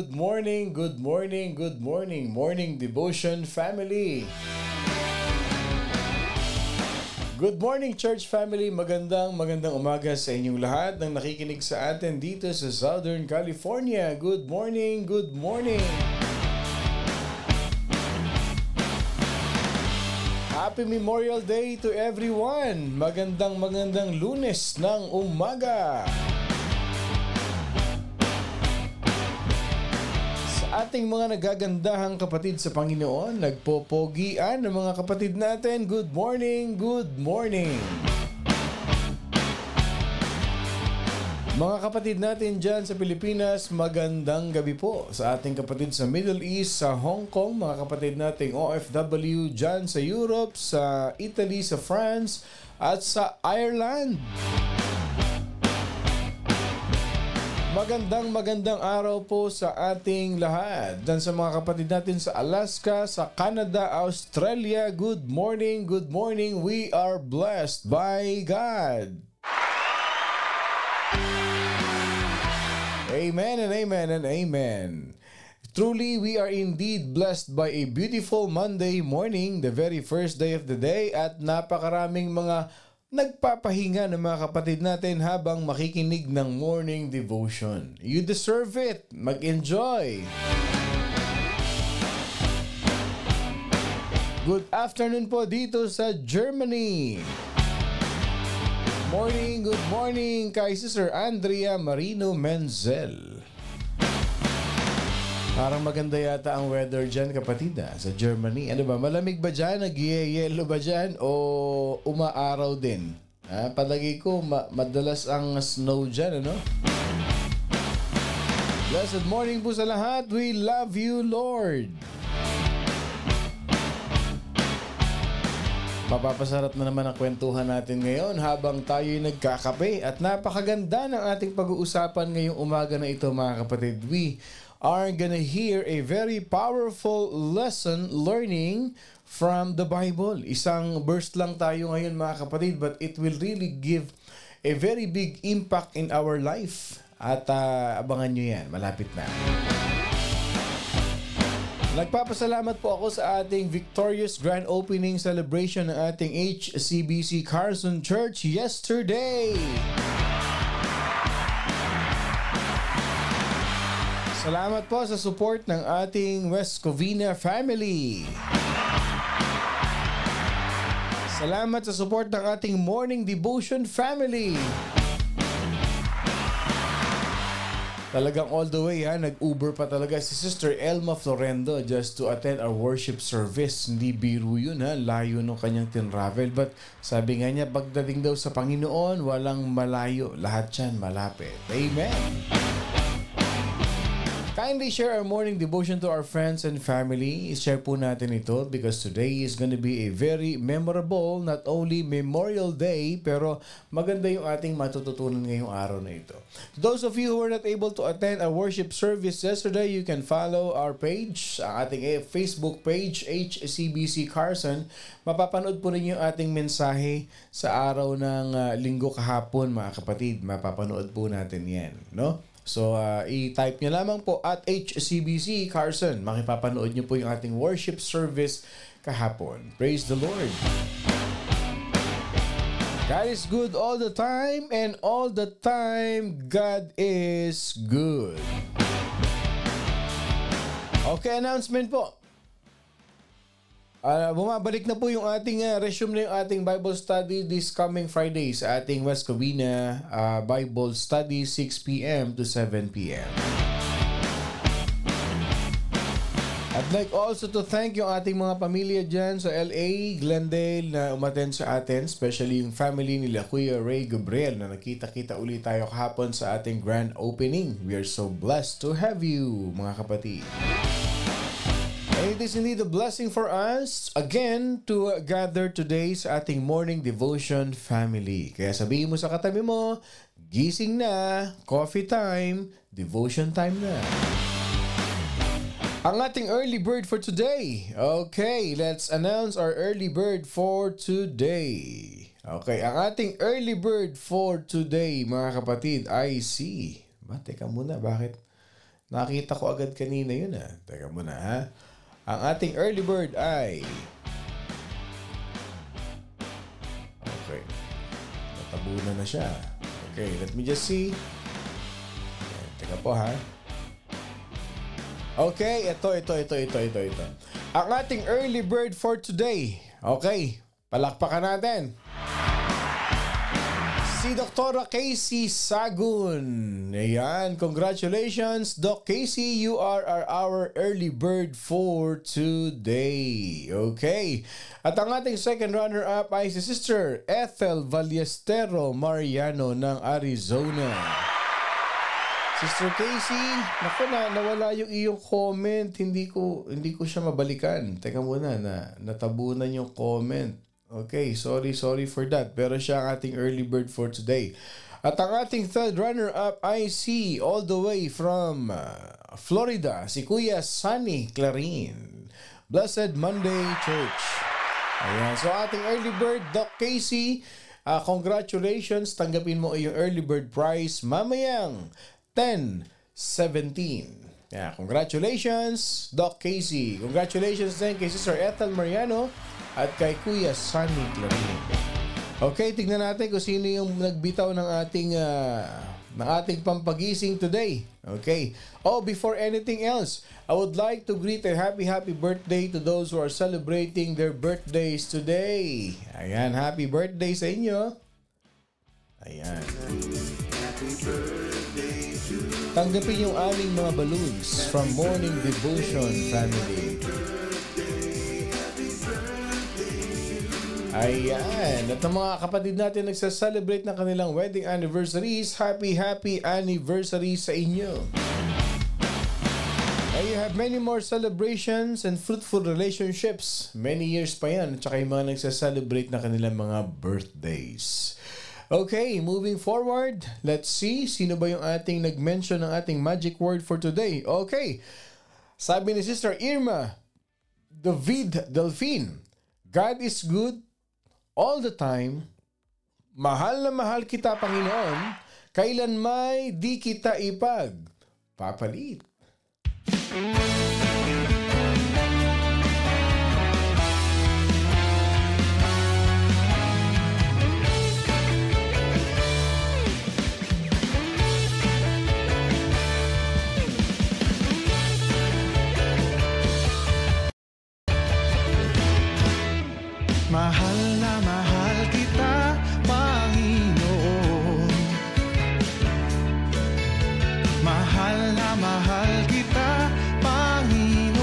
Good morning, good morning, good morning, morning devotion family. Good morning church family, magandang umaga sa inyong lahat ng nakikinig sa atin dito sa Southern California. Good morning, good morning. Happy Memorial Day to everyone. Magandang Lunes ng umaga. Ating mga nagagandahang kapatid sa Panginoon, nagpopogian ng mga kapatid natin. Good morning, good morning. Mga kapatid natin dyan sa Pilipinas, magandang gabi po. Sa ating kapatid sa Middle East, sa Hong Kong, mga kapatid nating OFW dyan sa Europe, sa Italy, sa France, at sa Ireland. Magandang araw po sa ating lahat. Dan sa mga kapatid natin sa Alaska, sa Canada, Australia, good morning, good morning. We are blessed by God. Amen and amen and amen. Truly, we are indeed blessed by a beautiful Monday morning, the very first day of the day, at napakaraming mga nagpapahinga ng mga kapatid natin habang makikinig ng morning devotion. You deserve it. Mag-enjoy. Good afternoon po dito sa Germany. Good morning kay Sister Andrea Marino Menzel. Parang maganda yata ang weather dyan, kapatid, sa Germany. Ano ba, malamig ba dyan? Nag-yellow ba dyan? O umaaraw din? Palagi ko, madalas ang snow dyan, ano? Blessed morning po sa lahat. We love you, Lord. Mapapasarap na naman ang kwentuhan natin ngayon habang tayo'y nagkakape. At napakaganda ng ating pag-uusapan ngayong umaga na ito, mga kapatid. We are gonna hear a very powerful lesson learning from the Bible. Isang verse lang tayo ngayon, mga kapatid, but it will really give a very big impact in our life. At abangan nyo yan, malapit na. Nagpapasalamat po ako sa ating victorious grand opening celebration ng ating HCBC Carson Church yesterday. Salamat po sa support ng ating West Covina family. Salamat sa support ng ating morning devotion family. Talagang all the way, nag-Uber pa talaga si Sister Elma Florendo just to attend our worship service. Hindi biro yun, layo nung kanyang tinravel. But sabi nga niya, pagdating daw sa Panginoon, walang malayo. Lahat yan malapit. Amen. Kindly share our morning devotion to our friends and family. Share po natin ito because today is going to be a very memorable, not only Memorial Day, pero maganda yung ating matututunan ngayong araw na ito. Those of you who were not able to attend our worship service yesterday, you can follow our page, ang ating Facebook page, HCBC Carson. Mapapanood po rin yung ating mensahe sa araw ng linggo kahapon, mga kapatid. Mapapanood po natin yan, no? So, i-type nyo lamang po at HCBC Carson. Makipapanood nyo po yung ating worship service kahapon. Praise the Lord. God is good all the time, and all the time, God is good. Okay, announcement po. Bumabalik na po yung ating resume na yung ating Bible study this coming Friday sa ating West Covina Bible study 6 p.m. to 7 p.m. I'd like also to thank yung ating mga pamilya dyan sa LA, Glendale na umattend sa atin, especially yung family nila Kuya Ray Gabriel na nakita-kita ulit tayo kahapon sa ating grand opening. We are so blessed to have you, mga kapatid. And it is indeed a blessing for us, again, to gather today sa ating morning devotion family. Kaya sabihin mo sa katabi mo, gising na, coffee time, devotion time na. Ang ating early bird for today. Okay, let's announce our early bird for today. Okay, ang ating early bird for today, mga kapatid, I see. Teka muna, bakit? Nakita ko agad kanina yun Teka muna Ang ating early bird ay... Okay. Natabunan na siya. Okay, let me just see. Teka po Okay, ito. Ang ating early bird for today. Okay, palakpakan natin. Si Dr. Casey Sagun. Ayan, congratulations, Doc Casey. You are our early bird for today. Okay. At ang ating second runner-up ay si Sister Ethel Ballestero Mariano ng Arizona. Sister Casey, naku nawala yung iyong comment. Hindi ko siya mabalikan. Teka muna, natabunan yung comment. Okay, sorry for that. Pero siya ang ating early bird for today. At ang ating third runner-up ay si all the way from Florida, si Kuya Sunny Clarin. Blessed Monday Church. Ayan, so ating early bird, Doc Casey, congratulations. Tanggapin mo yung early bird prize mamayang 10:17 Yeah, congratulations, Doc Casey. Congratulations din kay Sister Ethel Mariano at kay Kuya Sunny Clarino. Okay, tignan natin kung sino yung nagbitaw ng ating pampagising today. Okay. Oh, before anything else, I would like to greet a happy birthday to those who are celebrating their birthdays today. Ayan, happy birthday sa inyo. Ayan. Tanggapin yung aming mga balloons from Morning Devotion Family. Ayan. At ang mga kapatid natin nagsa-celebrate ng kanilang wedding anniversaries, happy anniversary sa inyo. And you have many more celebrations and fruitful relationships. Many years pa yan. At saka yung mga nagsa-celebrate na kanilang mga birthdays. Okay, moving forward. Let's see. Sino ba yung ating nag-mention ng ating magic word for today? Okay. Sabi ni Sister Irma David Delphine, God is good all the time. Mahal na mahal kita, Panginoon. Kailan may di kita ipagpapalit. Mahal na mahal kita, Panginoon. Mahal na mahal kita, Panginoon.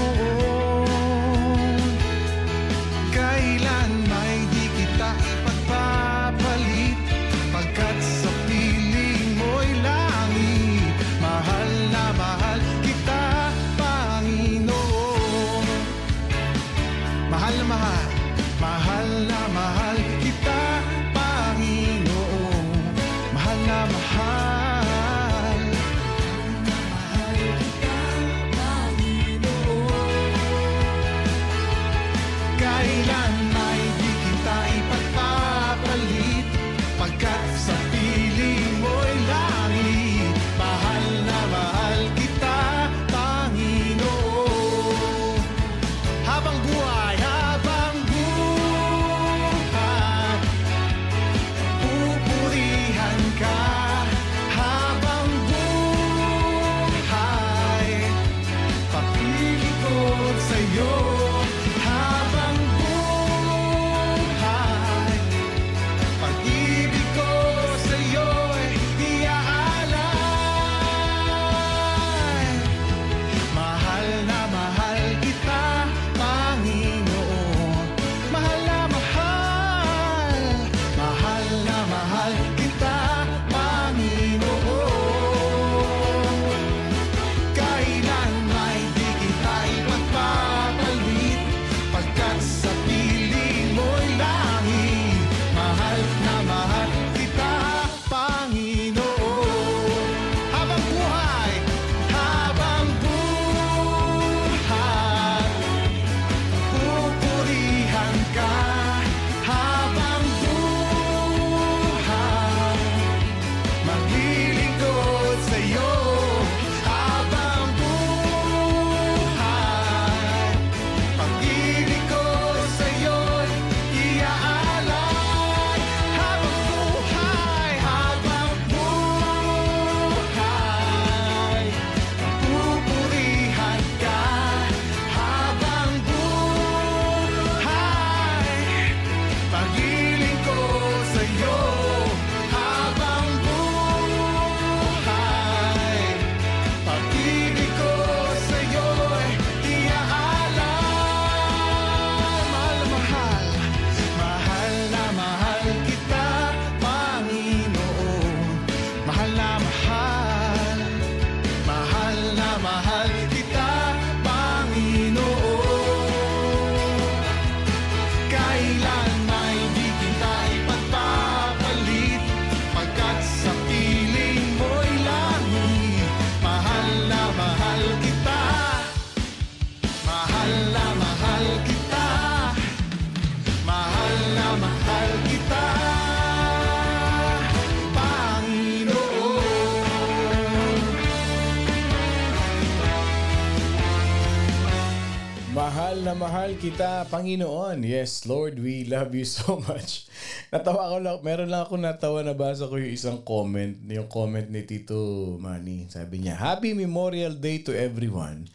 na mahal kita, Panginoon. Yes, Lord, we love you so much. Natawa ko lang, meron lang ako natawa, nabasa ko yung isang comment, yung comment ni Tito Manny. Sabi niya, Happy Memorial Day to everyone.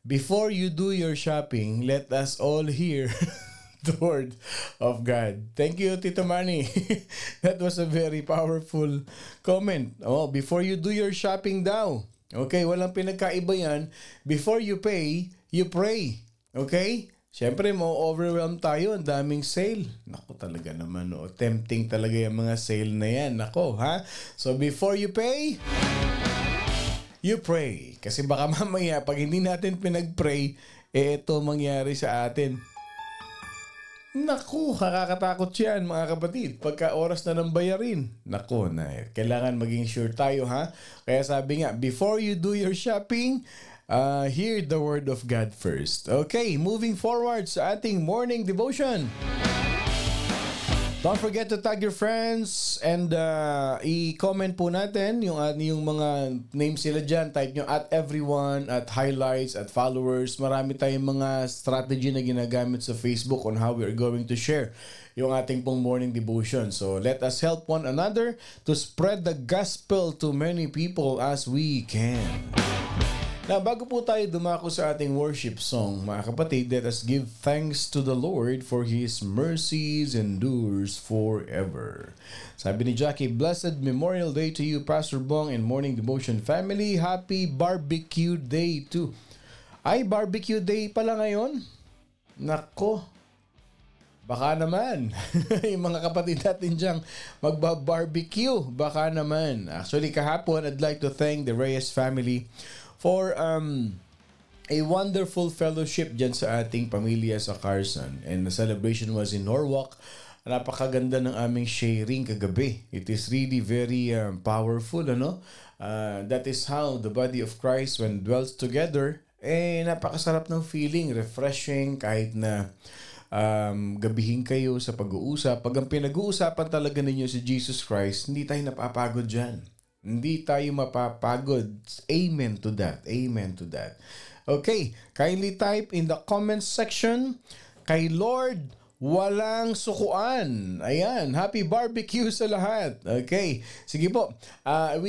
Before you do your shopping, let us all hear the word of God. Thank you, Tito Manny. That was a very powerful comment. Oh, before you do your shopping daw. Okay, walang pinagkaiba yan. Before you pay, you pray. Okay? Siyempre, ma-overwhelm tayo. Ang daming sale. Naku, talaga naman. Oh. Tempting talaga yung mga sale na yan. Naku, ha? So, before you pay, you pray. Kasi baka mamaya, pag hindi natin pinag-pray, ito mangyari sa atin. Naku, nakakatakot yan mga kapatid. Pagka oras na ng bayarin. Naku, kailangan maging sure tayo, ha? Kaya sabi nga, before you do your shopping, hear the word of God first. Okay, moving forward sa ating morning devotion. Don't forget to tag your friends and i-comment po natin yung mga names sila dyan. Type nyo at everyone, at highlights, at followers. Marami tayong mga strategy na ginagamit sa Facebook on how we are going to share yung ating pong morning devotion. So let us help one another to spread the gospel to many people as we can. Now, bago po tayo dumako sa ating worship song, mga kapatid, let us give thanks to the Lord for His mercies endures forever. Sabi ni Jackie, Blessed Memorial Day to you, Pastor Bong and Morning Devotion family. Happy Barbecue Day too. Ay, Barbecue Day pala ngayon? Nako, baka naman. Yung mga kapatid natin diyang magba-barbecue, baka naman. Actually, kahapon, I'd like to thank the Reyes family for a wonderful fellowship dyan sa ating pamilya sa Carson. And the celebration was in Norwalk. Napakaganda ng aming sharing kagabi. It is really very powerful, ano? That is how the body of Christ, when dwells together, napakasarap ng feeling, refreshing, kahit na gabihin kayo sa pag-uusap. Pag ang pinag-uusapan talaga ninyo si Jesus Christ, hindi tayo napapagod dyan. Hindi tayo mapapagod. Amen to that. Amen to that. Okay, kindly type in the comments section, kay Lord, walang sukuan. Ayan, happy barbecue sa lahat. Okay, sige po. As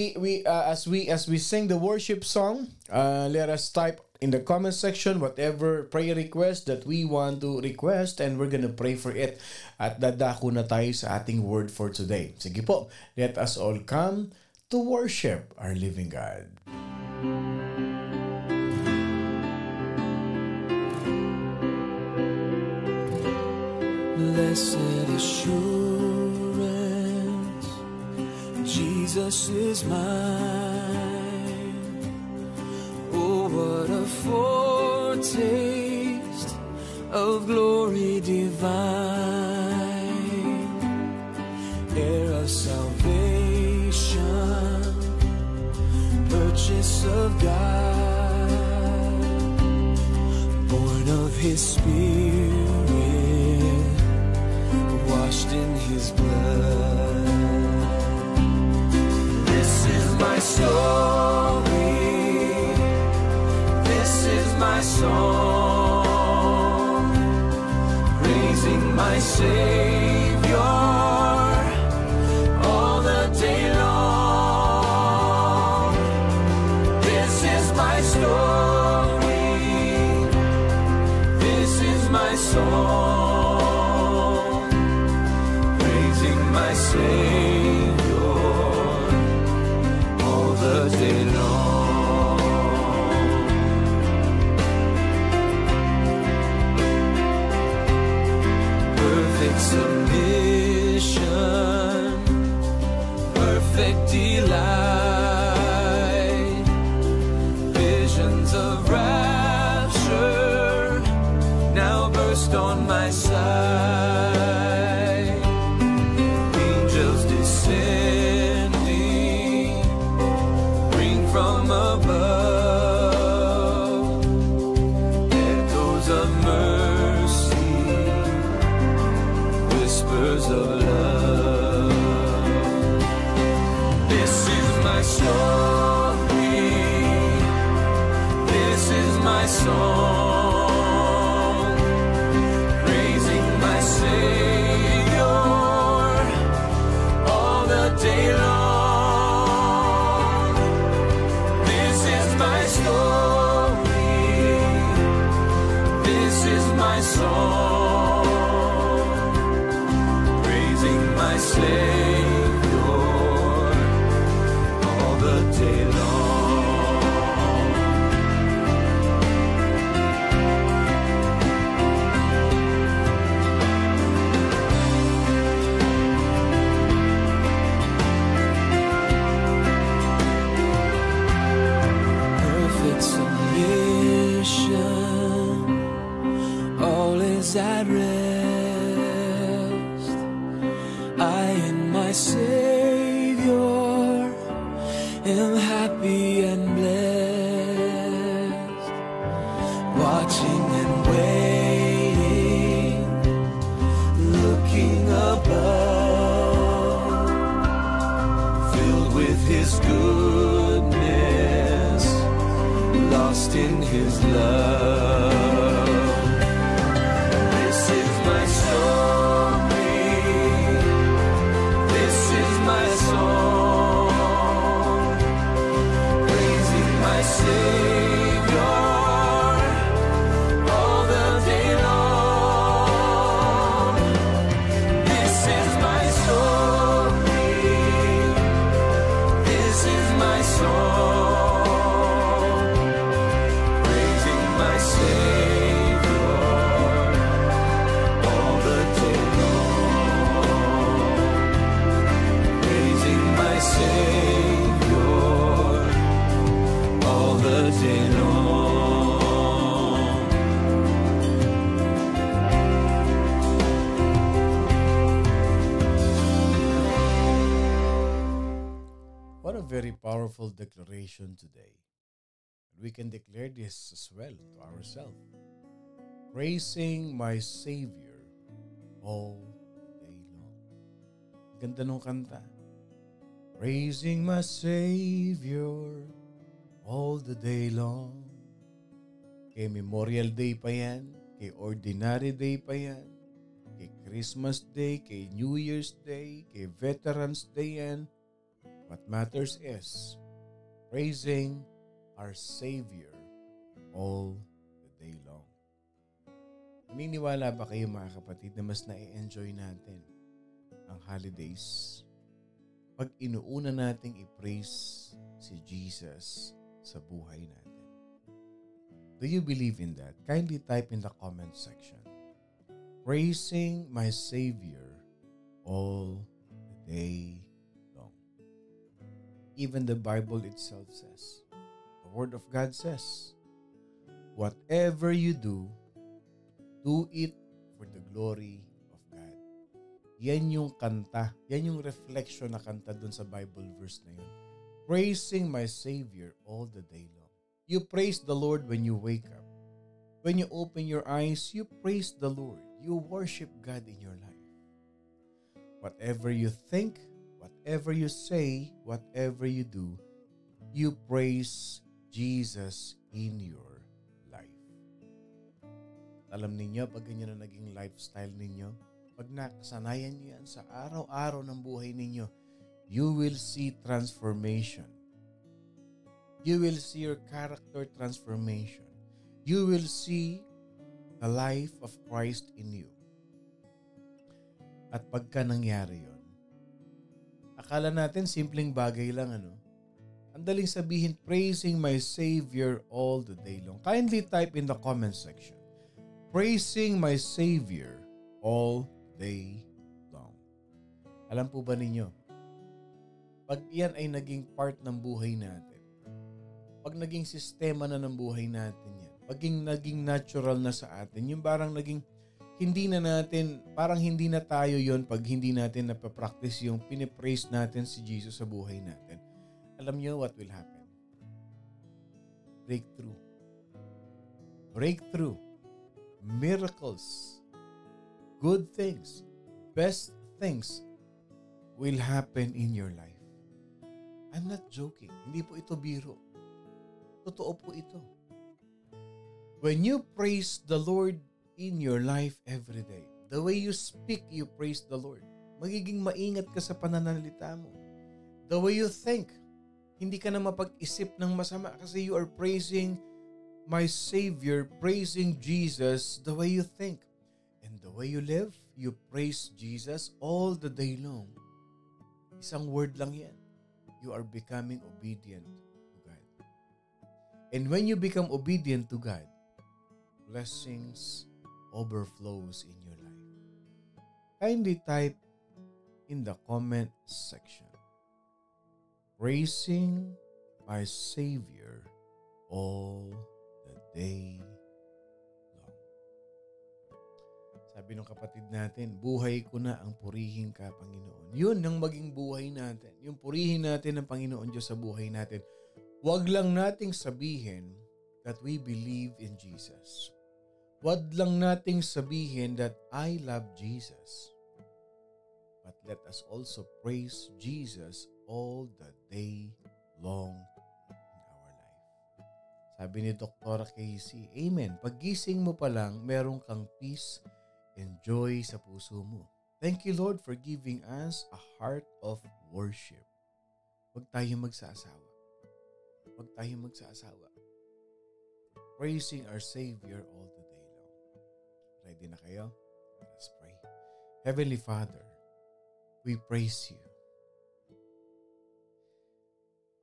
we sing the worship song, let us type in the comment section whatever prayer request that we want to request, and we're gonna pray for it. At dadako na tayo sa ating word for today. Sige po, let us all come to worship our living God. Blessed assurance, Jesus is mine. Oh, what a foretaste of glory divine, heir of salvation, purchase of God, born of His Spirit, washed in His blood. This is my story, this is my song, praising my Savior all the day long. This is my story, this is my song, praising my Savior all the day long. Perfect submission, perfect delight, visions of rapture now burst on my sight. Angels descending, bring from above echoes of mercy, whispers of love. This is my Savior all the day long. Perfect submission, all is at rest. I and my Savior am happy and blessed, watching and waiting, looking above, filled with His goodness, lost in His love. This is my story, this is my song, praising my Savior all the day long. This is my story, this is my song, praising my Savior all the day long, praising my Savior all the day long. What a very powerful declaration today. We can declare this as well to ourselves. Praising my Savior all the day long. Ganda nung kanta. Praising my Savior all the day long. Kay Memorial Day pa yan, kay Ordinary Day pa yan, kay Christmas Day, kay New Year's Day, kay Veterans Day yan. What matters is praising our Savior all the day long. Naniniwala ba kayo mga kapatid na mas na-enjoy natin ang holidays pag inuuna nating i-praise si Jesus sa buhay natin? Do you believe in that? Kindly type in the comment section. Praising my Savior all the day long. Even the Bible itself says, the Word of God says, whatever you do it for the glory of God. Yan yung kanta, yan yung reflection na kanta dun sa Bible verse na yun. Praising my Savior all the day long. You praise the Lord when you wake up. When you open your eyes, you praise the Lord. You worship God in your life. Whatever you think, whatever you say, whatever you do, you praise Jesus in your life. Alam ninyo, pag ganyan na naging lifestyle ninyo, pag nakasanayan nyo yan sa araw-araw ng buhay ninyo, you will see transformation. You will see your character transformation. You will see the life of Christ in you. At pagka nangyari yon, akala natin simpleng bagay lang, ano? Ang daling sabihin, praising my Savior all the day long. Kindly type in the comment section, praising my Savior all day long. Alam po ba ninyo, pag yan ay naging part ng buhay natin, pag naging sistema na ng buhay natin yan, pag naging natural na sa atin, yung parang naging hindi na natin, parang hindi na tayo yon pag hindi natin napapractice yung pinipraise natin si Jesus sa buhay natin. Alam niyo what will happen? Breakthrough. Breakthrough. Miracles. Good things. Best things will happen in your life. I'm not joking. Hindi po ito biro. Totoo po ito. When you praise the Lord in your life every day, the way you speak, you praise the Lord. Magiging maingat ka sa pananalita mo. The way you think, hindi ka na mapag-isip ng masama kasi you are praising my Savior, praising Jesus the way you think. And the way you live, you praise Jesus all the day long, isang word lang yan. You are becoming obedient to God. And when you become obedient to God, blessings overflows in your life. Kindly type in the comment section, praising my Savior all the day long. Sabi ng kapatid natin, buhay ko na ang purihin ka, Panginoon. Yun ang maging buhay natin. Yung purihin natin ng Panginoon Diyos sa buhay natin. Huwag lang nating sabihin that we believe in Jesus. Huwag lang nating sabihin that I love Jesus. But let us also praise Jesus all the day long in our life. Sabi ni Dr. Casey, Amen. Paggising mo pa lang, meron kang peace and joy sa puso mo. Thank you, Lord, for giving us a heart of worship. Huwag tayong magsasawa. Huwag tayong magsasawa. Praising our Savior all the day long. Ready na kayo? Let us pray. Heavenly Father, we praise you.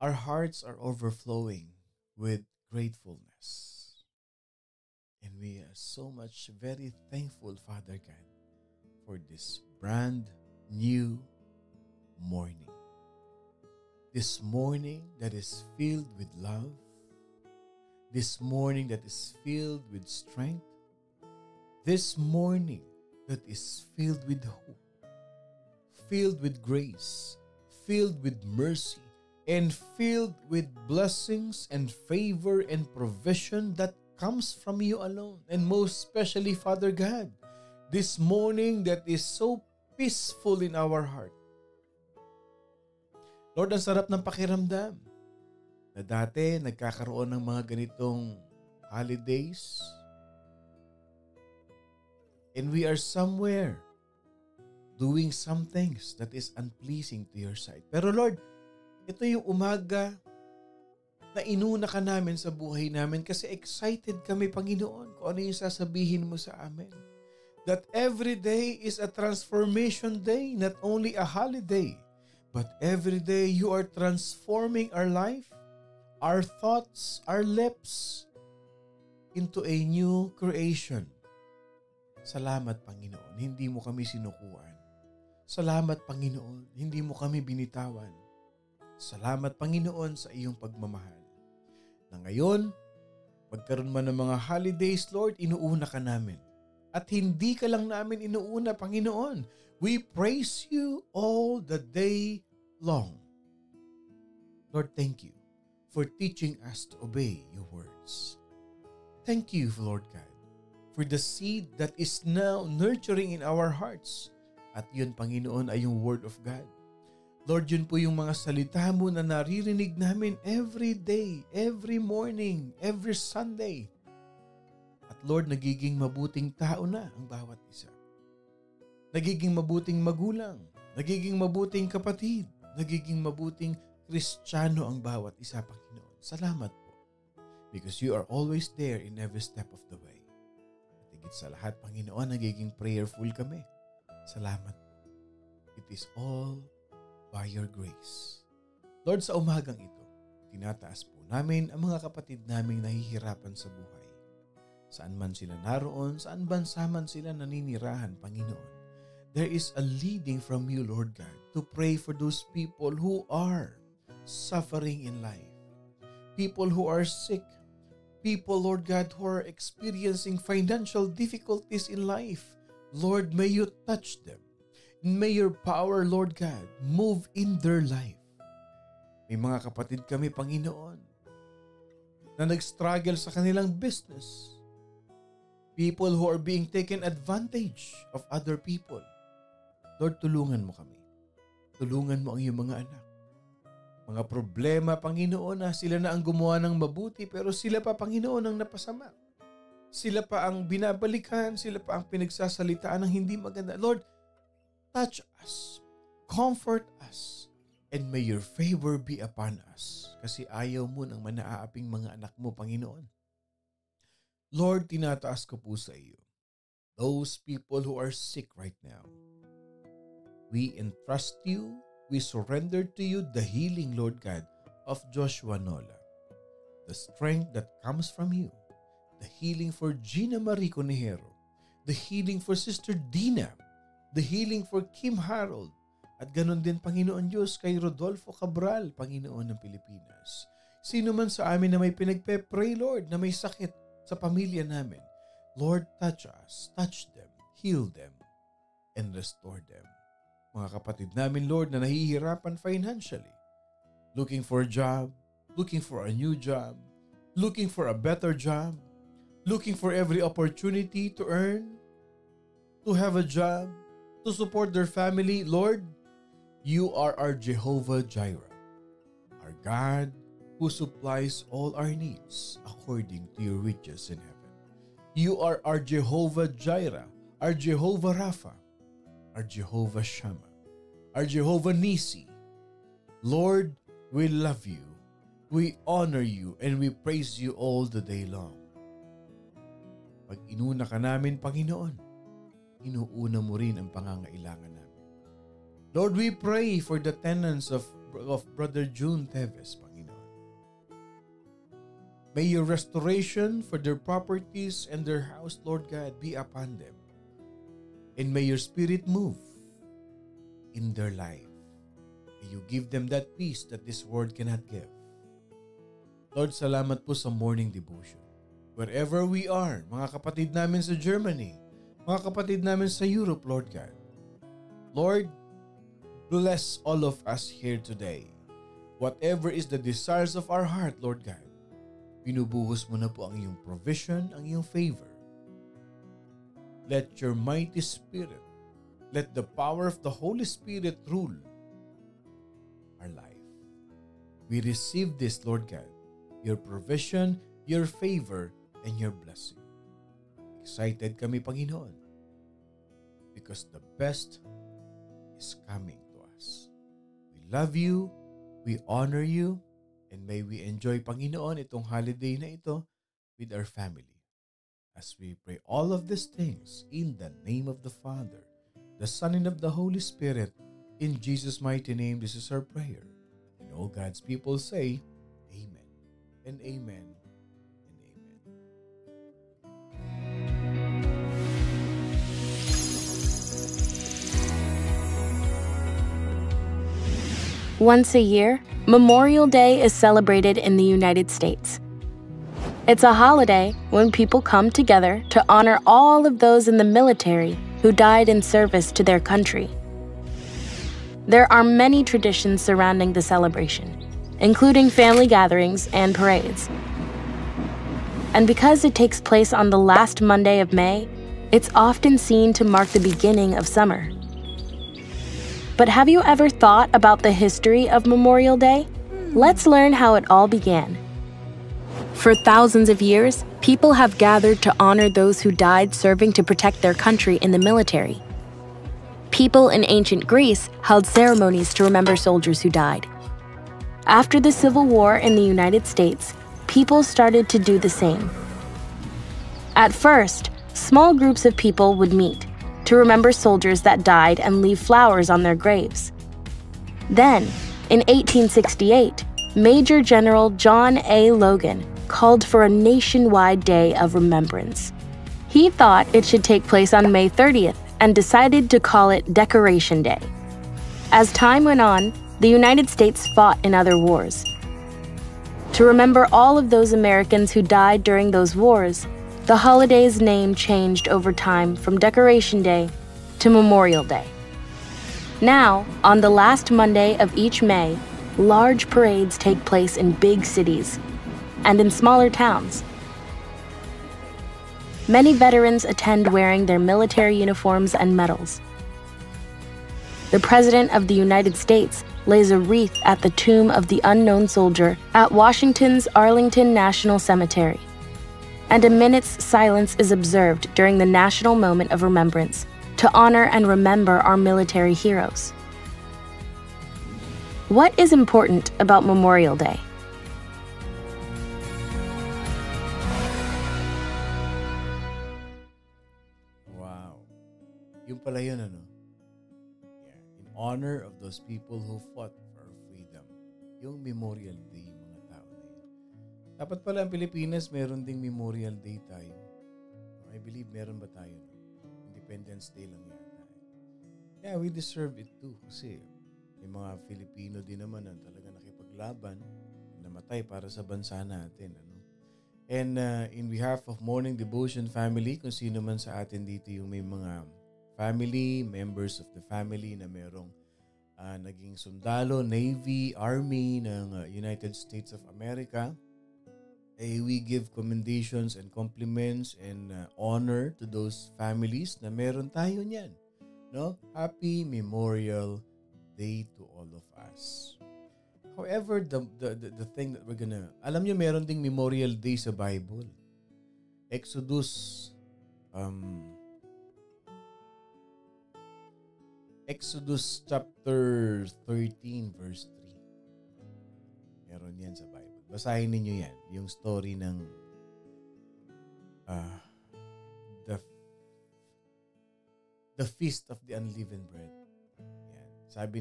Our hearts are overflowing with gratefulness. And we are so much very thankful, Father God, for this brand new morning. This morning that is filled with love. This morning that is filled with strength. This morning that is filled with hope. Filled with grace, filled with mercy, and filled with blessings and favor and provision that comes from you alone. And most especially, Father God, this morning that is so peaceful in our heart. Lord, ang sarap ng pakiramdam na dati nagkakaroon ng mga ganitong holidays and we are somewhere doing some things that is unpleasing to your sight. Pero Lord, ito yung umaga na inuna ka namin sa buhay namin kasi excited kami, Panginoon, kung ano yung sasabihin mo sa amin. That every day is a transformation day, not only a holiday, but every day you are transforming our life, our thoughts, our lips into a new creation. Salamat, Panginoon, hindi mo kami sinukuan. Salamat, Panginoon, hindi mo kami binitawan. Salamat, Panginoon, sa iyong pagmamahal. Na ngayon, magkaroon man ng mga holidays, Lord, inuuna ka namin. At hindi ka lang namin inuuna, Panginoon. We praise you all the day long. Lord, thank you for teaching us to obey your words. Thank you, Lord God, for the seed that is now nurturing in our hearts. At yun, Panginoon, ay yung Word of God. Lord, yun po yung mga salita mo na naririnig namin every day, every morning, every Sunday. At Lord, nagiging mabuting tao na ang bawat isa. Nagiging mabuting magulang, nagiging mabuting kapatid, nagiging mabuting Kristiyano ang bawat isa, Panginoon. Salamat po. Because you are always there in every step of the way. At higit sa lahat, Panginoon, nagiging prayerful kami. Salamat. It is all by your grace. Lord, sa umagang ito, tinataas po namin ang mga kapatid naming nahihirapan sa buhay. Saan man sila naroon, saan bansa man sila naninirahan, Panginoon. There is a leading from you, Lord God, to pray for those people who are suffering in life. People who are sick. People, Lord God, who are experiencing financial difficulties in life. Lord, may you touch them. May your power, Lord God, move in their life. May mga kapatid kami, Panginoon, na nag-struggle sa kanilang business. People who are being taken advantage of other people. Lord, tulungan mo kami. Tulungan mo ang iyong mga anak. Mga problema, Panginoon, na sila na ang gumawa ng mabuti pero sila pa, Panginoon, ang napasama. Sila pa ang binabalikan, sila pa ang pinagsasalitaan ng hindi maganda. Lord, touch us, comfort us, and may your favor be upon us. Kasi ayaw mo ng manaaaping mga anak mo, Panginoon. Lord, tinataas ko po sa iyo those people who are sick right now. We entrust you, we surrender to you the healing, Lord God, of Joshua Nola. The strength that comes from you. The healing for Gina Marie Conejero. The healing for Sister Dina. The healing for Kim Harold. At ganon din, Panginoon Diyos, kay Rodolfo Cabral, Panginoon ng Pilipinas. Sino man sa amin na may pinagpe-pray, Lord, na may sakit sa pamilya namin, Lord, touch us, touch them, heal them, and restore them. Mga kapatid namin, Lord, na nahihirapan financially, looking for a job, looking for a new job, looking for a better job, looking for every opportunity to earn, to have a job, to support their family, Lord, you are our Jehovah Jireh, our God who supplies all our needs according to your riches in heaven. You are our Jehovah Jireh, our Jehovah Rapha, our Jehovah Shammah, our Jehovah Nisi. Lord, we love you, we honor you, and we praise you all the day long. Pag inuna ka namin, Panginoon, inuuna mo rin ang pangangailangan namin. Lord, we pray for the tenants of Brother June Teves, Panginoon. May your restoration for their properties and their house, Lord God, be upon them. And may your spirit move in their life. May you give them that peace that this world cannot give. Lord, salamat po sa morning devotion. Wherever we are, mga kapatid namin sa Germany, mga kapatid namin sa Europe, Lord God. Lord, bless all of us here today. Whatever is the desires of our heart, Lord God, pinubuhos mo na po ang iyong provision, ang iyong favor. Let your mighty spirit, let the power of the Holy Spirit rule our life. We receive this, Lord God, your provision, your favor, and your blessing. Excited kami, Panginoon, because the best is coming to us. We love you, we honor you, and may we enjoy, Panginoon, itong holiday na ito with our family. As we pray all of these things in the name of the Father, the Son, and of the Holy Spirit, in Jesus' mighty name, this is our prayer. And all God's people say, Amen and Amen. Once a year, Memorial Day is celebrated in the United States. It's a holiday when people come together to honor all of those in the military who died in service to their country. There are many traditions surrounding the celebration, including family gatherings and parades. And because it takes place on the last Monday of May, it's often seen to mark the beginning of summer. But have you ever thought about the history of Memorial Day? Let's learn how it all began. For thousands of years, people have gathered to honor those who died serving to protect their country in the military. People in ancient Greece held ceremonies to remember soldiers who died. After the Civil War in the United States, people started to do the same. At first, small groups of people would meet to remember soldiers that died and leave flowers on their graves. Then, in 1868, Major General John A. Logan called for a nationwide day of remembrance. He thought it should take place on May 30th and decided to call it Decoration Day. As time went on, the United States fought in other wars. To remember all of those Americans who died during those wars, the holiday's name changed over time from Decoration Day to Memorial Day. Now, on the last Monday of each May, large parades take place in big cities and in smaller towns. Many veterans attend wearing their military uniforms and medals. The President of the United States lays a wreath at the tomb of the unknown soldier at Washington's Arlington National Cemetery. And a minute's silence is observed during the national moment of remembrance to honor and remember our military heroes. What is important about Memorial Day? Wow. pala yun, ano? Yeah. In honor of those people who fought for our freedom. Yung Memorial Day, mga tao na yun. Dapat pala ang Pilipinas, meron ding Memorial Day tayo. I believe meron ba tayo? No? Independence Day lang yata. Yeah, we deserve it too. Kasi may mga Filipino din naman na talaga nakipaglaban, namatay para sa bansa natin. Ano? And in behalf of Morning Devotion family, kung sino man sa atin dito yung may mga family, members of the family na merong naging sundalo, Navy, Army ng United States of America, we give commendations and compliments and honor to those families na meron tayo niyan. No? Happy Memorial Day to all of us. However, the thing that we're gonna... Alam nyo, meron ding Memorial Day sa Bible. Exodus chapter 13 verse 3. Meron yan sa Bible. Basahin ninyo yan. Yung story ng the Feast of the Unleavened Bread. Yan. Sabi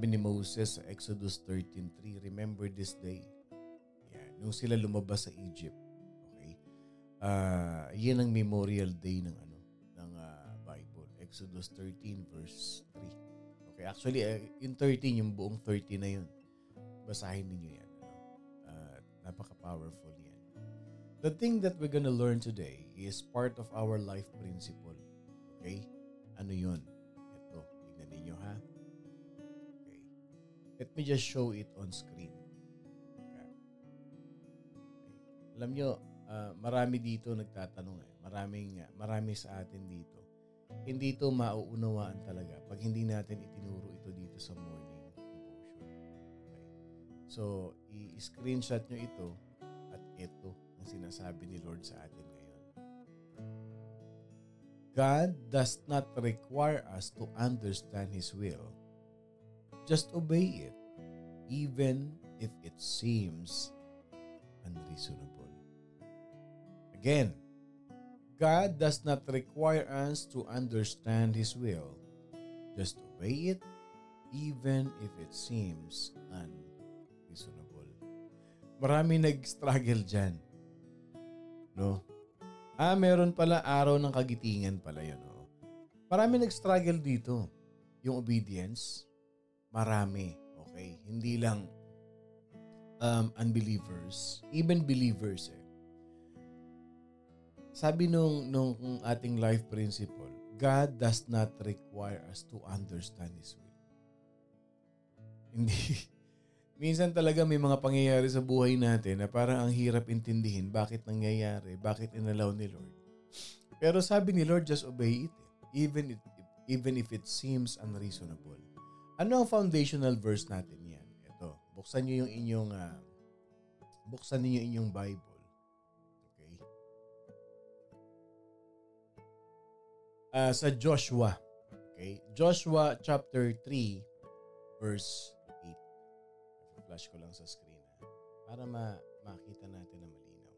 ni Moses sa Exodus 13:3, remember this day. Yan. Nung sila lumabas sa Egypt. Okay? Yan ang Memorial Day ng Bible. Exodus 13 verse 3. Okay, actually in 13 yung buong 30 na yun. Basahin niyo yan. Napaka-powerful yan. The thing that we're gonna learn today is part of our life principle. Okay? Ano yun? Ito, tignan ninyo ha. Okay. Let me just show it on screen. Okay. Alam nyo, marami dito nagtatanong marami sa atin dito. Hindi ito mauunawaan talaga pag hindi natin itinuro ito dito sa morning devotion. Okay. So, i-screenshot nyo ito at ito ang sinasabi ni Lord sa atin ngayon. God does not require us to understand His will. Just obey it, even if it seems unreasonable. Again, God does not require us to understand His will. Just obey it, even if it seems unreasonable. Marami nag-struggle dyan. No? Meron pala araw ng kagitingan pala yun. No? Marami nag-struggle dito. Yung obedience, marami. Okay? Hindi lang unbelievers, even believers Sabi nung ating life principle, God does not require us to understand His will. Hindi. Minsan talaga may mga pangyayari sa buhay natin na parang ang hirap intindihin bakit nangyayari, bakit inalaw ni Lord. Pero sabi ni Lord, just obey it. Even if it seems unreasonable. Ano ang foundational verse natin yan? Ito, buksan niyo yung inyong Bible. Sa Joshua. Okay? Joshua chapter 3 verse 8. Flash ko lang sa screen para makita natin na malinaw.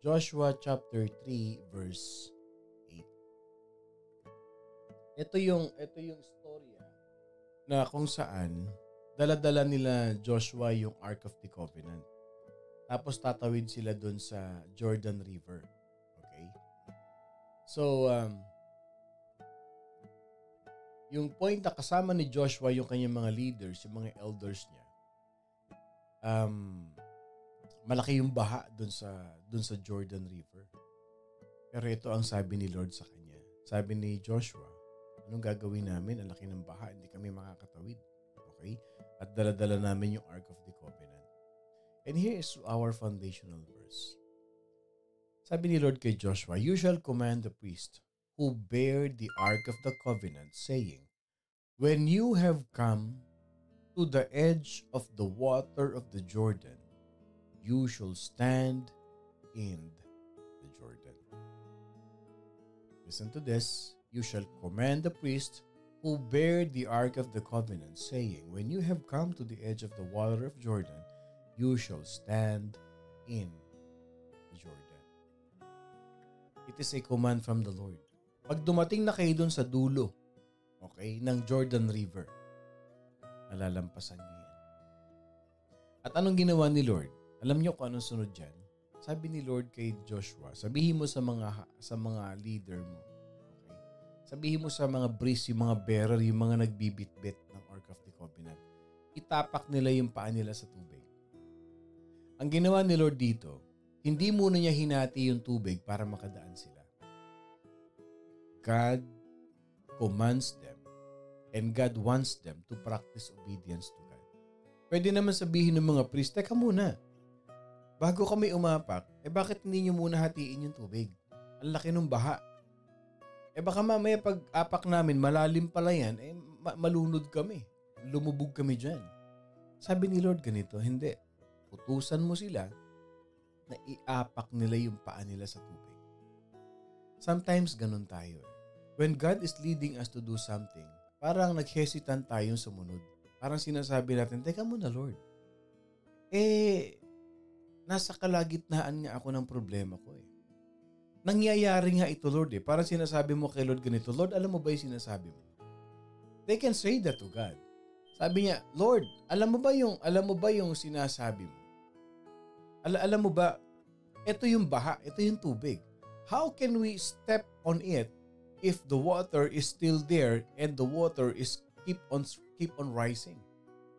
Joshua chapter 3 verse 8. Ito yung storya na kung saan dala-dala nila Joshua yung Ark of the Covenant. Tapos tatawid sila dun sa Jordan River. Okay? So, yung point na kasama ni Joshua yung kanyang mga leaders, yung mga elders niya, malaki yung baha dun sa Jordan River. Pero ito ang sabi ni Lord sa kanya. Sabi ni Joshua, anong gagawin namin? Ang laki ng baha, hindi kami makakatawid. Okay? At dala-dala namin yung Ark of the Covenant. And here is our foundational verse. Sabi ni Lord kay Joshua, you shall command the priest who bear the Ark of the Covenant, saying, when you have come to the edge of the water of the Jordan, you shall stand in the Jordan. Listen to this. You shall command the priest who bear the Ark of the Covenant, saying, when you have come to the edge of the water of Jordan, you shall stand in the Jordan. It is a command from the Lord. Pag dumating na kayo doon sa dulo, okay, ng Jordan River, malalampasan niyo yan. At anong ginawa ni Lord? Alam niyo kung anong sunod dyan? Sabi ni Lord kay Joshua, sabihin mo sa mga leader mo, okay? Sabihin mo sa mga priest, yung mga bearer, yung mga nagbibitbit ng Ark of the Covenant, itapak nila yung paa nila sa tubig. Ang ginawa ni Lord dito, hindi muna niya hinati yung tubig para makadaan sila. God commands them and God wants them to practice obedience to God. Pwede naman sabihin ng mga priest, teka muna, bago kami umapak, bakit hindi nyo muna hatiin yung tubig? Ang laki ng baha. Baka mamaya pag apak namin, malalim pala yan, malunod kami. Lumubog kami dyan. Sabi ni Lord ganito, hindi. Utusan mo sila na iapak nila yung paa nila sa tubig. Sometimes ganun tayo. When God is leading us to do something, parang naghesitant tayong sumunod. Parang sinasabi natin, teka muna Lord. Nasa kalagitnaan nga ako ng problema ko . Nangyayari nga ito Lord . Parang sinasabi mo kay Lord ganito, Lord, alam mo ba yung sinasabi mo? They can say that to God. Sabi niya, Lord, alam mo ba yung sinasabi mo? Alam mo ba, ito yung baha, ito yung tubig. How can we step on it if the water is still there and the water is keep on rising?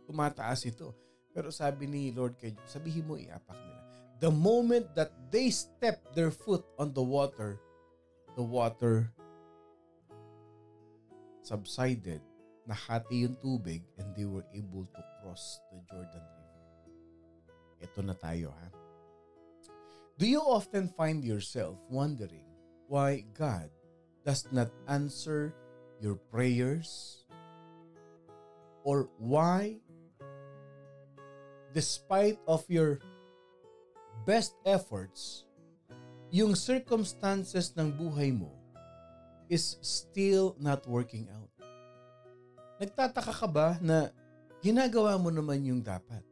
Tumataas ito. Pero sabi ni Lord kay, sabihin mo iapak nila. The moment that they step their foot on the water subsided, nahati yung tubig, and they were able to cross the Jordan River. Ito na tayo, ha? Do you often find yourself wondering why God does not answer your prayers? Or why, despite of your best efforts, yung circumstances ng buhay mo is still not working out? Nagtataka ka ba na ginagawa mo naman yung dapat?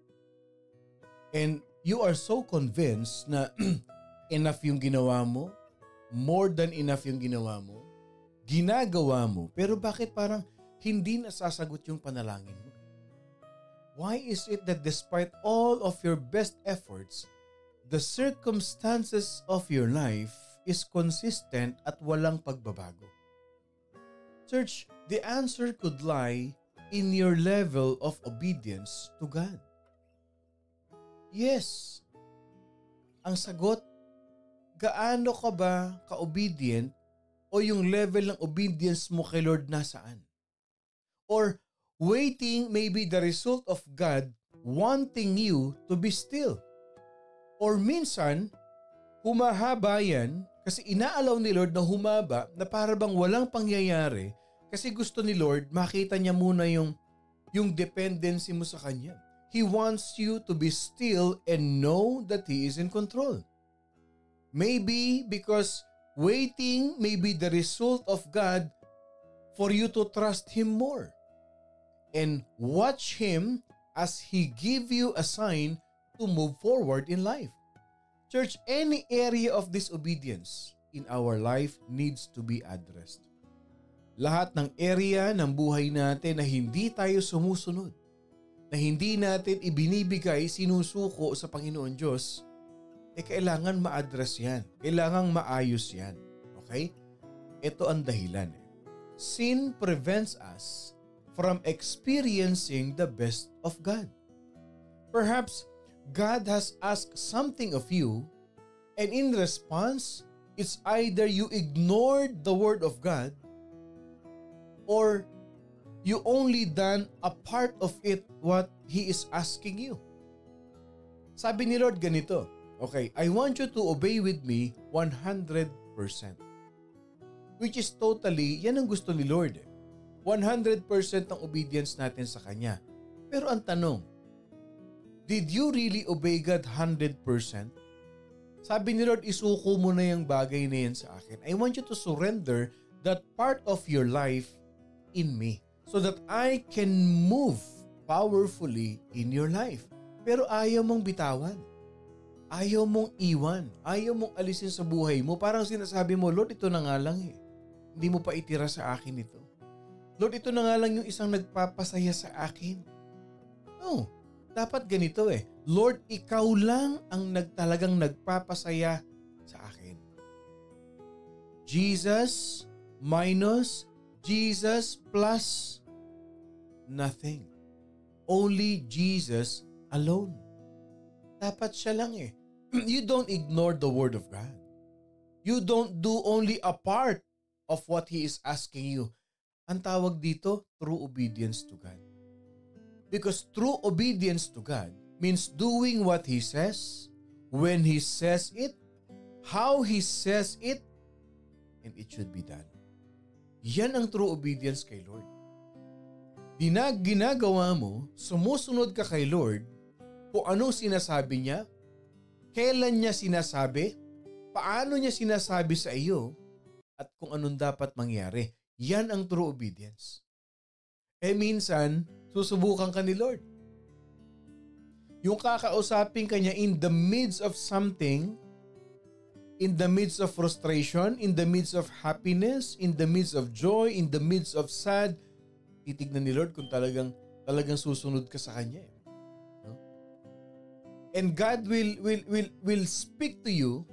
And you are so convinced na enough yung ginawa mo, more than enough yung ginawa mo, ginagawa mo, pero bakit parang hindi nasasagot yung panalangin mo? Why is it that despite all of your best efforts, the circumstances of your life is consistent at walang pagbabago? Church, the answer could lie in your level of obedience to God. Yes. Ang sagot, gaano ka ba ka-obedient o yung level ng obedience mo kay Lord nasaan? Or waiting may be the result of God wanting you to be still. Or minsan, humahaba yan kasi inaalaw ni Lord na humaba na para bang walang pangyayari kasi gusto ni Lord makita niya muna yung dependency mo sa Kanya. He wants you to be still and know that He is in control. Maybe because waiting may be the result of God for you to trust Him more and watch Him as He give you a sign to move forward in life. Church, any area of disobedience in our life needs to be addressed. Lahat ng area ng buhay natin na hindi tayo sumusunod, na hindi natin ibinibigay, sinusuko sa Panginoon Diyos, kailangan ma-address yan. Kailangan maayos yan. Okay? Ito ang dahilan. Sin prevents us from experiencing the best of God. Perhaps God has asked something of you, and in response, it's either you ignored the Word of God or you only done a part of it what He is asking you. Sabi ni Lord ganito, okay, I want you to obey with me 100%. Which is totally, yan ang gusto ni Lord. 100% ang obedience natin sa Kanya. Pero ang tanong, did you really obey God 100%? Sabi ni Lord, isuko mo na yung bagay na yan sa akin. I want you to surrender that part of your life in me so that I can move powerfully in your life. Pero ayaw mong bitawan. Ayaw mong iwan. Ayaw mong alisin sa buhay mo. Parang sinasabi mo, Lord, ito na nga lang . hindi mo pa itira sa akin ito? Lord, ito na nga lang yung isang nagpapasaya sa akin. No, dapat ganito eh. Lord, ikaw lang ang talagang nagpapasaya sa akin. Jesus minus Jesus plus nothing. Only Jesus alone. Dapat siya lang eh. You don't ignore the Word of God. You don't do only a part of what He is asking you. Ang tawag dito, true obedience to God. Because true obedience to God means doing what He says, when He says it, how He says it, and it should be done. Yan ang true obedience kay Lord. Ginagawa mo, sumusunod ka kay Lord kung anong sinasabi niya, kailan niya sinasabi, paano niya sinasabi sa iyo, at kung anong dapat mangyari. Yan ang true obedience. Minsan, susubukan ka ni Lord. Yung kakausapin ka niya in the midst of something, in the midst of frustration, in the midst of happiness, in the midst of joy, in the midst of sad, titignan ni Lord kung talagang susunod ka sa Kanya. No? And God will speak to you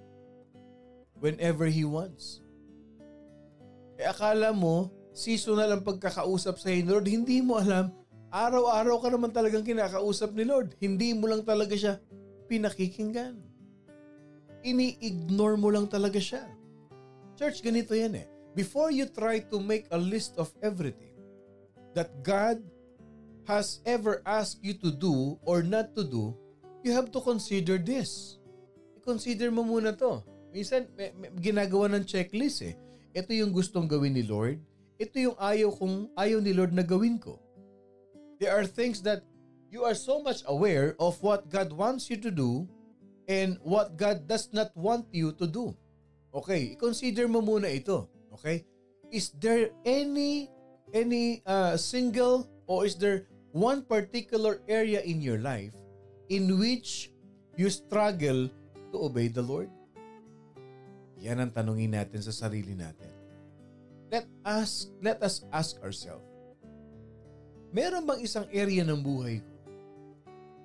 whenever He wants. Akala mo, seasonal ang pagkakausap sa Lord, hindi mo alam, araw-araw ka naman talagang kinakausap ni Lord. Hindi mo lang talaga siya pinakikinggan. Ini-ignore mo lang talaga siya. Church, ganito yan eh. Before you try to make a list of everything that God has ever asked you to do or not to do, you have to consider this. I-consider mo muna to. Minsan, ginagawa ng checklist eh. Ito yung gustong gawin ni Lord. Ito yung ayaw ni Lord na gawin ko. There are things that you are so much aware of what God wants you to do and what God does not want you to do. Okay, i-consider mo muna ito. Okay? Is there any single or is there one particular area in your life in which you struggle to obey the Lord? Yan ang tanungin natin sa sarili natin. Let us ask ourselves, meron bang isang area ng buhay ko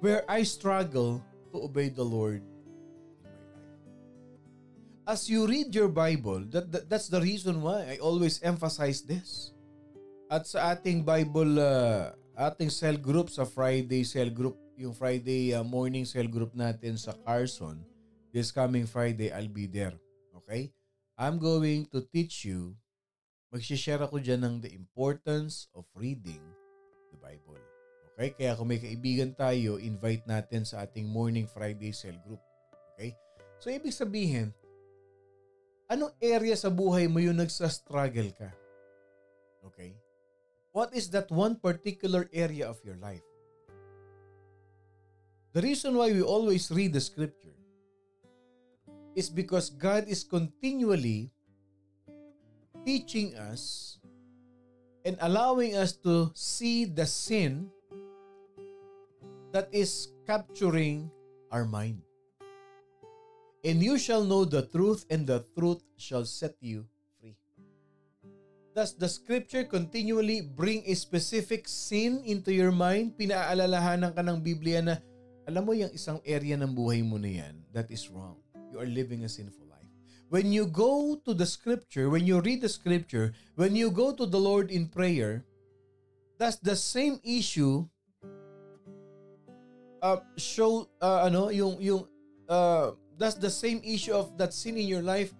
where I struggle to obey the Lord in my life? As you read your Bible, that's the reason why I always emphasize this. At sa ating Bible, ating cell group sa Friday cell group, yung Friday morning cell group natin sa Carson, this coming Friday, I'll be there. Okay? I'm going to teach you, magsishare ako dyan ng the importance of reading the Bible. Okay? Kaya kung may kaibigan tayo, invite natin sa ating morning Friday cell group. Okay? So, ibig sabihin, anong area sa buhay mo yung nagsa-struggle ka? Okay? What is that one particular area of your life? The reason why we always read the scripture is because God is continually teaching us and allowing us to see the sin that is capturing our mind. And you shall know the truth, and the truth shall set you free. Does the scripture continually bring a specific sin into your mind? Pinaalalahanan ka ng Biblia na, alam mo yung isang area ng buhay mo na yan, that is wrong. You are living a sinful life. When you go to the scripture, when you read the scripture, when you go to the Lord in prayer, does the same issue does the same issue of that sin in your life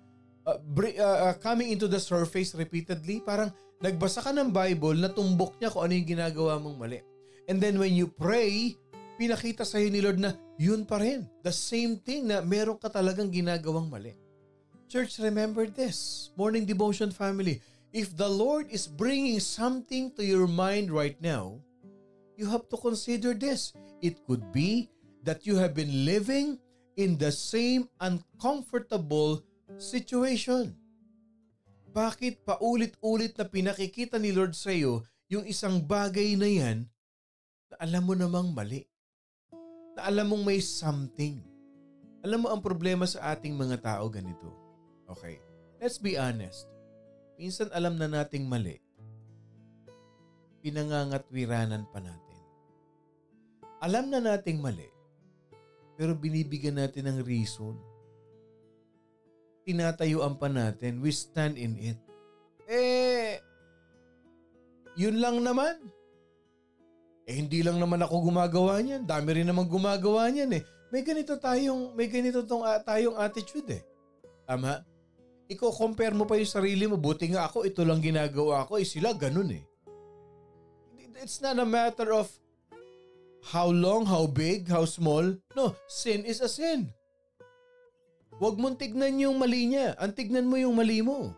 coming into the surface repeatedly? Parang nagbasa ka ng Bible, natumbok niya kung ano yung ginagawa mong mali. And then when you pray, pinakita sa'yo ni Lord na yun pa rin. The same thing na meron ka talagang ginagawang mali. Church, remember this. Morning Devotion family. If the Lord is bringing something to your mind right now, you have to consider this. It could be that you have been living in the same uncomfortable situation. Bakit paulit-ulit na pinakikita ni Lord sa iyo yung isang bagay na yan na alam mo namang mali? Na alam mong may something. Alam mo ang problema sa ating mga tao ganito. Okay, let's be honest. minsan alam na nating mali, pinangangatwiranan pa natin. Alam na nating mali, pero binibigyan natin ng reason. Tinatayuan pa natin, we stand in it. Yun lang naman. Hindi lang naman ako gumagawa niyan. Dami rin naman gumagawa niyan eh. May ganito tayong attitude eh. Tama? Iko-compare mo pa yung sarili mo. Buti nga ako, ito lang ginagawa ko. Sila ganun eh. It's not a matter of how long, how big, how small. No, sin is a sin. Huwag mong tignan yung mali niya. Ang tignan mo yung mali mo.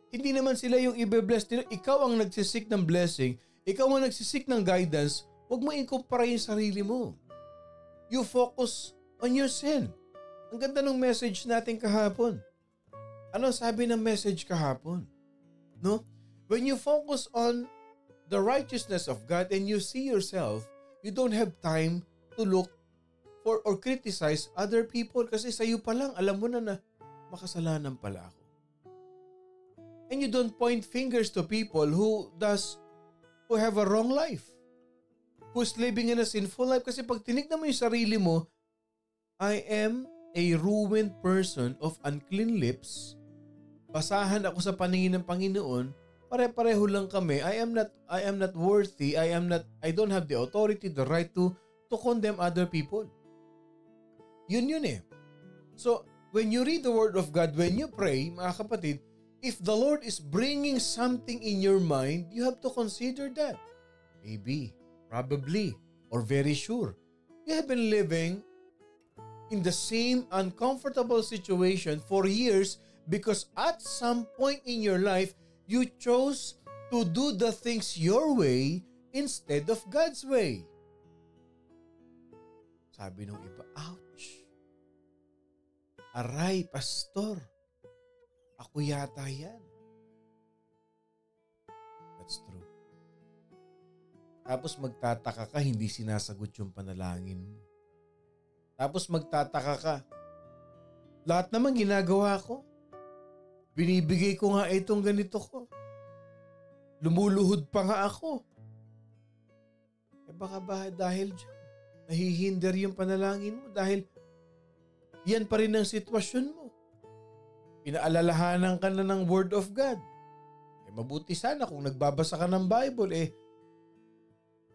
Hindi naman sila yung i-bless nila. Ikaw ang nagsisik ng blessing. Ikaw ang nagsisik ng guidance. Huwag mo i-compare yung sarili mo. You focus on your sin. Ang ganda ng message natin kahapon. Ano sabi ng message kahapon? No? When you focus on the righteousness of God and you see yourself, you don't have time to look for or criticize other people kasi sa'yo pa lang alam mo na makasalanan pala ako. And you don't point fingers to people who have a wrong life. Who's living in a sinful life. Kasi pag tinignan mo yung sarili mo, I am a ruined person of unclean lips. Basahan ako sa paningin ng Panginoon. Pare-pareho lang kami. I am not worthy. I don't have the authority, the right to condemn other people. Yun eh. So, when you read the Word of God, when you pray, mga kapatid, if the Lord is bringing something in your mind, you have to consider that. Maybe, probably, or very sure. You have been living in the same uncomfortable situation for years because at some point in your life, you chose to do the things your way instead of God's way. Sabi nung iba, ouch. Aray, pastor. Ako yata yan. That's true. Tapos magtataka ka, hindi sinasagot yung panalangin mo. Tapos magtataka ka, lahat naman ginagawa ko. Binibigay ko nga itong ganito ko. Lumuluhod pa nga ako. Baka ba dahil dyan, nahihinder yung panalangin mo dahil yan pa rin ang sitwasyon mo. Pinaalalahanan ka na ng Word of God. Mabuti sana kung nagbabasa ka ng Bible,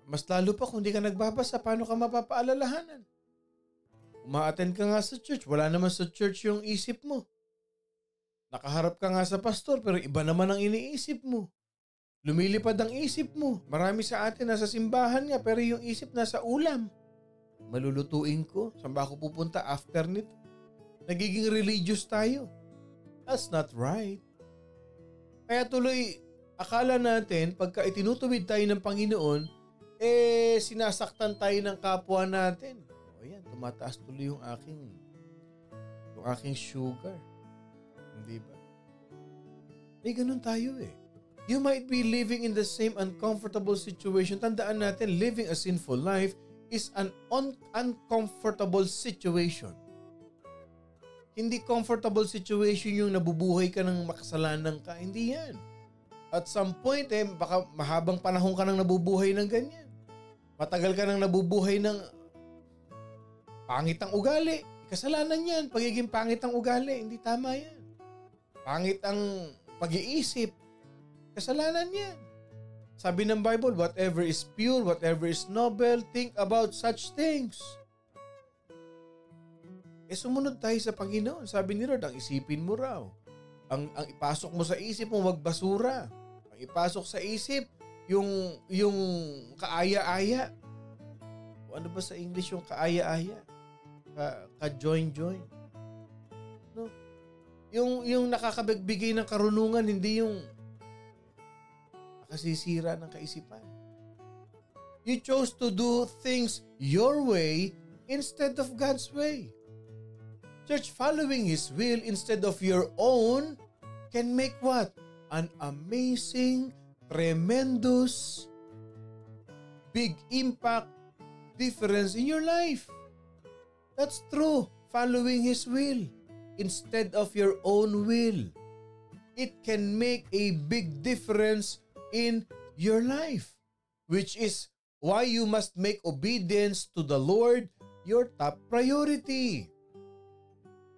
mas lalo pa kung hindi ka nagbabasa, paano ka mapapaalalahanan? Uma-attend ka nga sa church, wala naman sa church yung isip mo. Nakaharap ka nga sa pastor, pero iba naman ang iniisip mo. Lumilipad ang isip mo. Marami sa atin nasa simbahan nga, pero yung isip nasa ulam. Malulutuin ko, saan ba ako pupunta after nito? Nagiging religious tayo. That's not right. Kaya tuloy, akala natin, pagka itinutuwid tayo ng Panginoon, sinasaktan tayo ng kapwa natin. O yan, tumataas tuloy yung aking sugar. Hindi ba? May ganun tayo eh. You might be living in the same uncomfortable situation. Tandaan natin, living a sinful life is an uncomfortable situation. Hindi comfortable situation yung nabubuhay ka ng makasalanan ka. Hindi yan. At some point, baka mahabang panahon ka nang nabubuhay ng ganyan. Matagal ka nang nabubuhay ng pangit ang ugali. Kasalanan yan. Pagiging pangit ang ugali. Hindi tama yan. Pangit ang pag-iisip. Kasalanan yan. Sabi ng Bible, whatever is pure, whatever is noble, think about such things. Sumunod tayo sa Panginoon. Sabi ni Lord, ang isipin mo raw. Ang ipasok mo sa isip mo, wag basura. Ang ipasok sa isip, yung kaaya-aya. O ano ba sa English yung kaaya-aya? Ka-join-join. No? Yung nakakabigbigay ng karunungan, hindi yung nakasisira ng kaisipan. You chose to do things your way instead of God's way. Church, following His will instead of your own can make what? An amazing, tremendous, big impact, difference in your life. That's true. Following His will instead of your own will. it can make a big difference in your life, which is why you must make obedience to the Lord your top priority.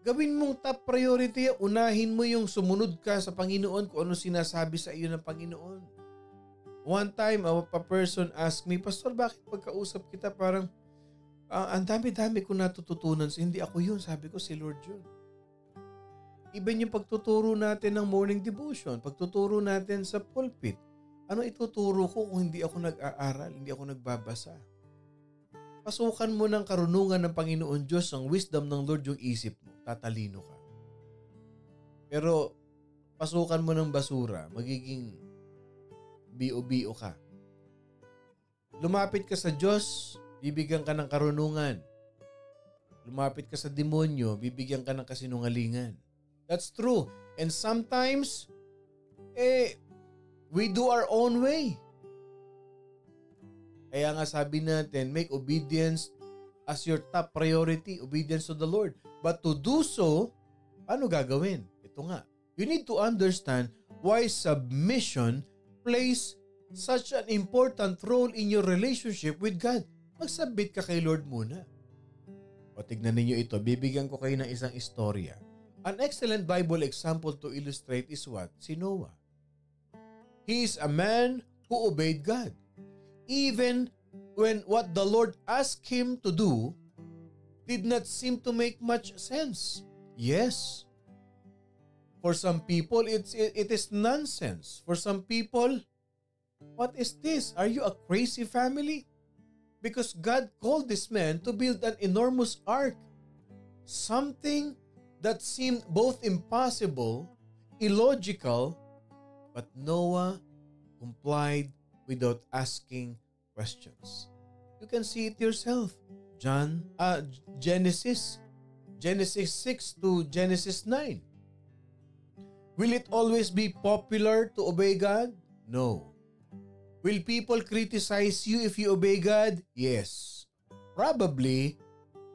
Gawin mong top priority, unahin mo yung sumunod ka sa Panginoon kung ano sinasabi sa iyo ng Panginoon. One time, a person asked me, Pastor, bakit pagkausap kita parang ang dami-dami ko natututunan. Hindi ako yun, sabi ko si Lord yun. Even yung pagtuturo natin ng morning devotion, pagtuturo natin sa pulpit, ano ituturo ko kung hindi ako nag-aaral, hindi ako nagbabasa? Pasukan mo ng karunungan ng Panginoon Diyos, ang wisdom ng Lord yung isip mo, tatalino ka. Pero pasukan mo ng basura, magiging bio-bio ka. Lumapit ka sa Diyos, bibigyan ka ng karunungan. Lumapit ka sa demonyo, bibigyan ka ng kasinungalingan. That's true. And sometimes, we do our own way. Kaya nga sabi natin, make obedience as your top priority, obedience to the Lord. But to do so, ano gagawin? Ito nga, you need to understand why submission plays such an important role in your relationship with God. Magsubmit ka kay Lord muna. O tignan ninyo ito, bibigyan ko kayo ng isang istorya. An excellent Bible example to illustrate is what? Si Noah. He is a man who obeyed God. Even when what the Lord asked him to do did not seem to make much sense. Yes. For some people, it is nonsense. For some people, what is this? Are you a crazy family? Because God called this man to build an enormous ark. Something that seemed both impossible, illogical, but Noah complied without asking questions. You can see it yourself. Genesis 6 to Genesis 9. Will it always be popular to obey God? No. Will people criticize you if you obey God? Yes. Probably.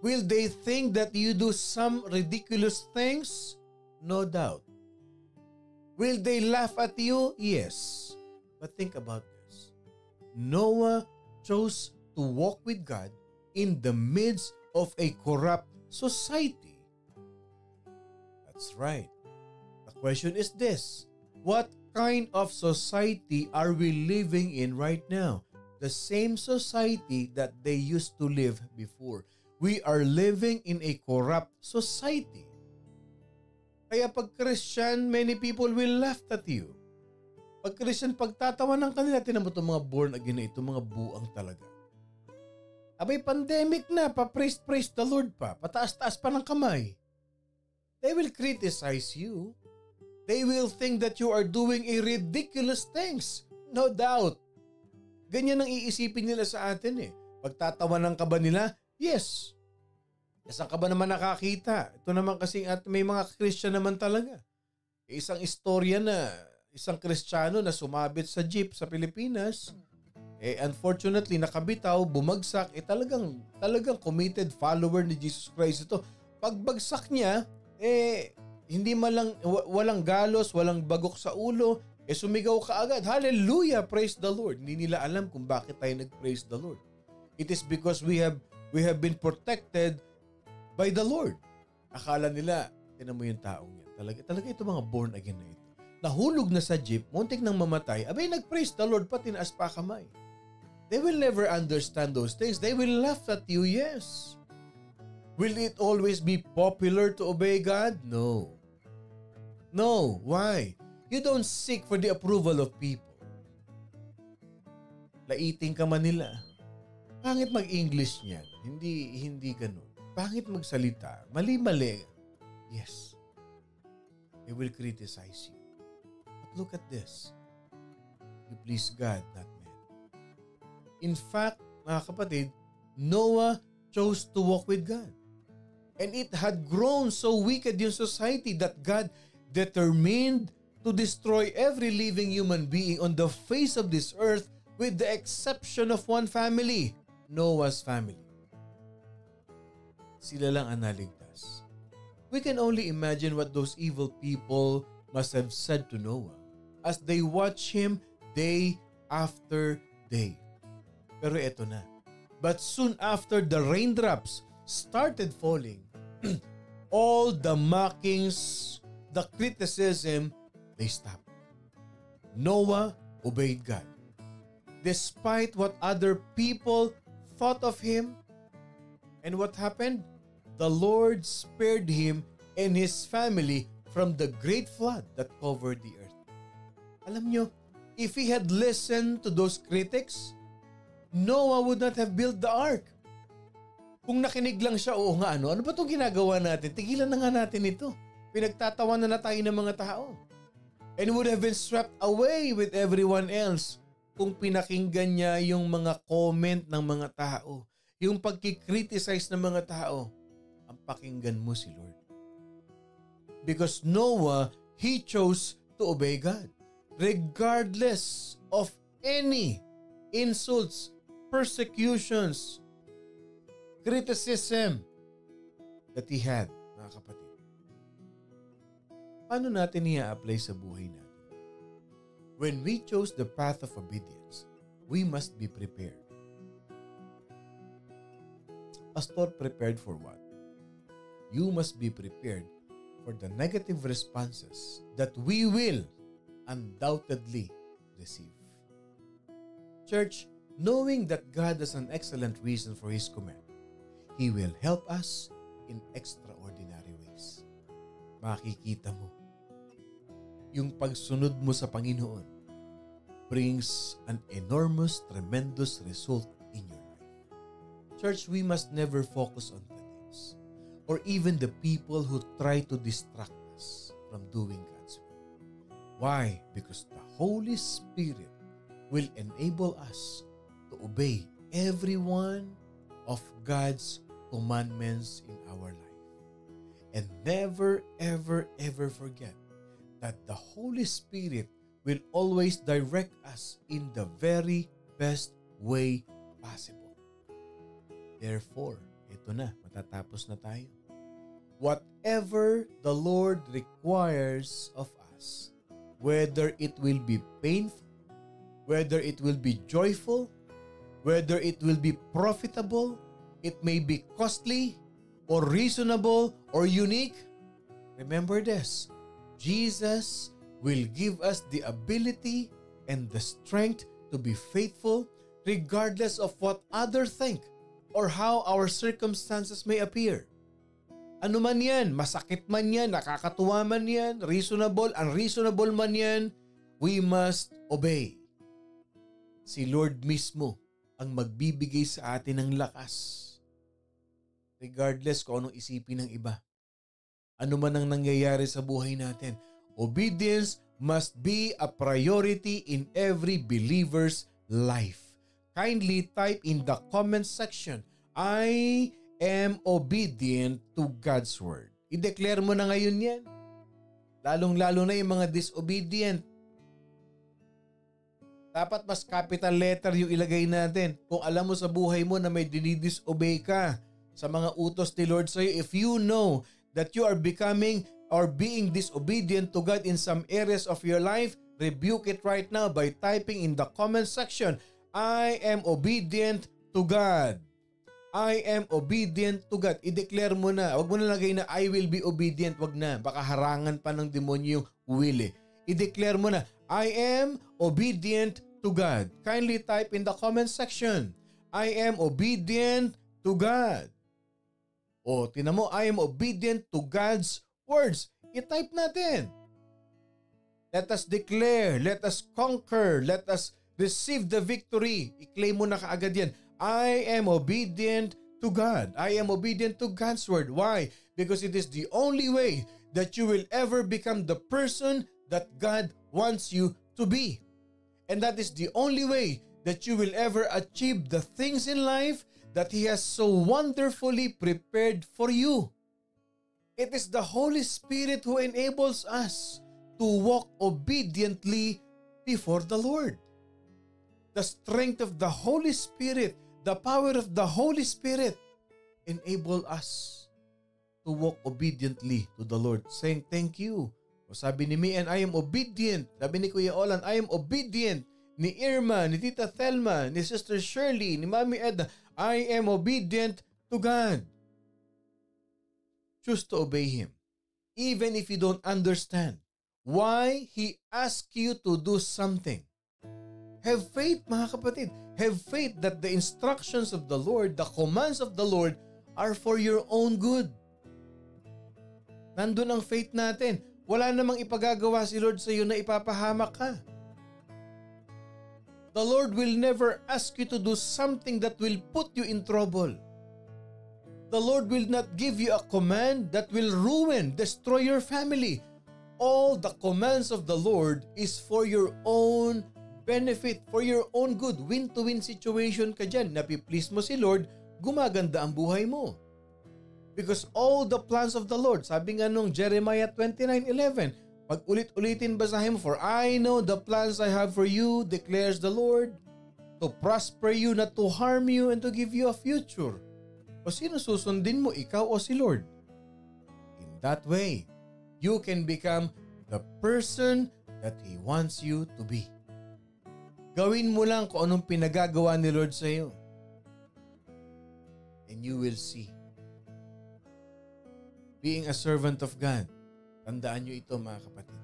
Will they think that you do some ridiculous things? No doubt. Will they laugh at you? Yes. But think about this. Noah chose to walk with God in the midst of a corrupt society. That's right. The question is this: what kind of society are we living in right now? The same society that they used to live before. We are living in a corrupt society. Kaya pag Christian, many people will laugh at you. Pag Christian, pagtatawanan kanila, tinan mo itong mga born again na ito, mga buang talaga. Abay, pandemic na, praise the Lord pa, pataas-taas pa ng kamay. They will criticize you. They will think that you are doing a ridiculous things. No doubt. Ganyan ang iisipin nila sa atin eh. Pagtatawanan ka ba nila? Yes. Saan ka ba naman nakakita? Ito naman kasi at may mga Christian naman talaga. Isang istorya na isang Kristiyano na sumabit sa jeep sa Pilipinas, unfortunately nakabitaw, bumagsak, talagang committed follower ni Jesus Christ ito. Pagbagsak niya, hindi malang walang galos, walang bagok sa ulo, sumigaw ka agad, hallelujah, praise the Lord. Hindi nila alam kung bakit tayo nag-praise the Lord. It is because we have been protected by the Lord. Akala nila, tinan mo yung taong yan. Talaga ito mga born again na ito. Nahulog na sa jeep, muntik nang mamatay, abay nag-praise the Lord pa, tinaas pa kamay. They will never understand those things. They will laugh at you, yes. Will it always be popular to obey God? No. No, why? You don't seek for the approval of people. Laiting ka man nila. Pangit mag-English niyan. Hindi ganun. Pangit magsalita. Mali-mali. Yes. They will criticize you. But look at this. You please God, not man. In fact, mga kapatid, Noah chose to walk with God. And it had grown so wicked in society that God determined to destroy every living human being on the face of this earth with the exception of one family, Noah's family. Sila lang ang naligtas. We can only imagine what those evil people must have said to Noah as they watch him day after day. Pero eto na. But soon after the raindrops started falling, all the mockings, the criticism, they stopped. Noah obeyed God. Despite what other people thought of him, and what happened? The Lord spared him and his family from the great flood that covered the earth. Alam nyo, if he had listened to those critics, Noah would not have built the ark. Kung nakinig lang siya, oo nga ano ba itong ginagawa natin? Tigilan na nga natin ito. Pinagtatawanan na tayo ng mga tao. And would have been swept away with everyone else kung pinakinggan niya yung mga comment ng mga tao. Yung pagkikriticize ng mga tao, ang pakinggan mo si Lord. Because Noah, he chose to obey God. Regardless of any insults, persecutions, criticism that he had, mga kapatid. Paano natin i-apply sa buhay natin? When we chose the path of obedience, we must be prepared. Pastor, prepared for what? You must be prepared for the negative responses that we will undoubtedly receive. Church, knowing that God has an excellent reason for His command, He will help us in extraordinary ways. Makikita mo, yung pagsunod mo sa Panginoon brings an enormous, tremendous result in your life. Church, we must never focus on critics or even the people who try to distract us from doing God's will. Why? Because the Holy Spirit will enable us to obey every one of God's commandments in our life. And never, ever, ever forget that the Holy Spirit will always direct us in the very best way possible. Therefore, ito na, matatapos na tayo. Whatever the Lord requires of us, whether it will be painful, whether it will be joyful, whether it will be profitable, it may be costly, or reasonable, or unique, remember this, Jesus will give us the ability and the strength to be faithful regardless of what others think or how our circumstances may appear. Ano man yan, masakit man yan, nakakatuwa man yan, reasonable, unreasonable man yan, we must obey. Si Lord mismo ang magbibigay sa atin ng lakas. Regardless kung anong isipin ng iba. Ano man ang nangyayari sa buhay natin, obedience must be a priority in every believer's life. Kindly type in the comment section, I am obedient to God's word. I-declare mo na ngayon yan. Lalong-lalo na yung mga disobedient. Dapat mas capital letter yung ilagay natin. Kung alam mo sa buhay mo na may dinidisobey ka sa mga utos ni Lord sa'yo, if you know that you are becoming or being disobedient to God in some areas of your life, rebuke it right now by typing in the comment section, I am obedient to God. I am obedient to God. I-declare mo na. Huwag mo na lagay na I will be obedient. Huwag na. Baka harangan pa ng demonyo yung will. I-declare mo na I am obedient to God. Kindly type in the comment section, I am obedient to God. O, tinan mo, I am obedient to God's words. I-type natin. Let us declare, let us conquer, let us receive the victory. I-claim mo na kaagad yan. I am obedient to God. I am obedient to God's word. Why? Because it is the only way that you will ever become the person that God wants you to be. And that is the only way that you will ever achieve the things in life that He has so wonderfully prepared for you. It is the Holy Spirit who enables us to walk obediently before the Lord. The strength of the Holy Spirit, the power of the Holy Spirit enable us to walk obediently to the Lord, saying, thank you O sabi ni Mian, I am obedient. Sabi ni Kuya Olan, I am obedient. Ni Irma, ni Tita Thelma, ni Sister Shirley, ni Mami Edna, I am obedient to God. Choose to obey Him. Even if you don't understand why He asks you to do something. Have faith, mga kapatid. Have faith that the instructions of the Lord, the commands of the Lord are for your own good. Nandun ang faith natin. Wala namang ipagagawa si Lord sa iyo na ipapahamak ka. The Lord will never ask you to do something that will put you in trouble. The Lord will not give you a command that will ruin, destroy your family. All the commands of the Lord is for your own benefit, for your own good. Win-to-win situation ka dyan. Napiplease mo si Lord, gumaganda ang buhay mo. Because all the plans of the Lord, sabi nga nung Jeremiah 29:11, pag ulit-ulitin basahin mo, for I know the plans I have for you, declares the Lord, to prosper you, not to harm you, and to give you a future. O sino susundin mo, ikaw o si Lord? In that way, you can become the person that He wants you to be. Gawin mo lang kung anong pinagagawa ni Lord sa iyo. And you will see. Being a servant of God, tandaan nyo ito mga kapatid.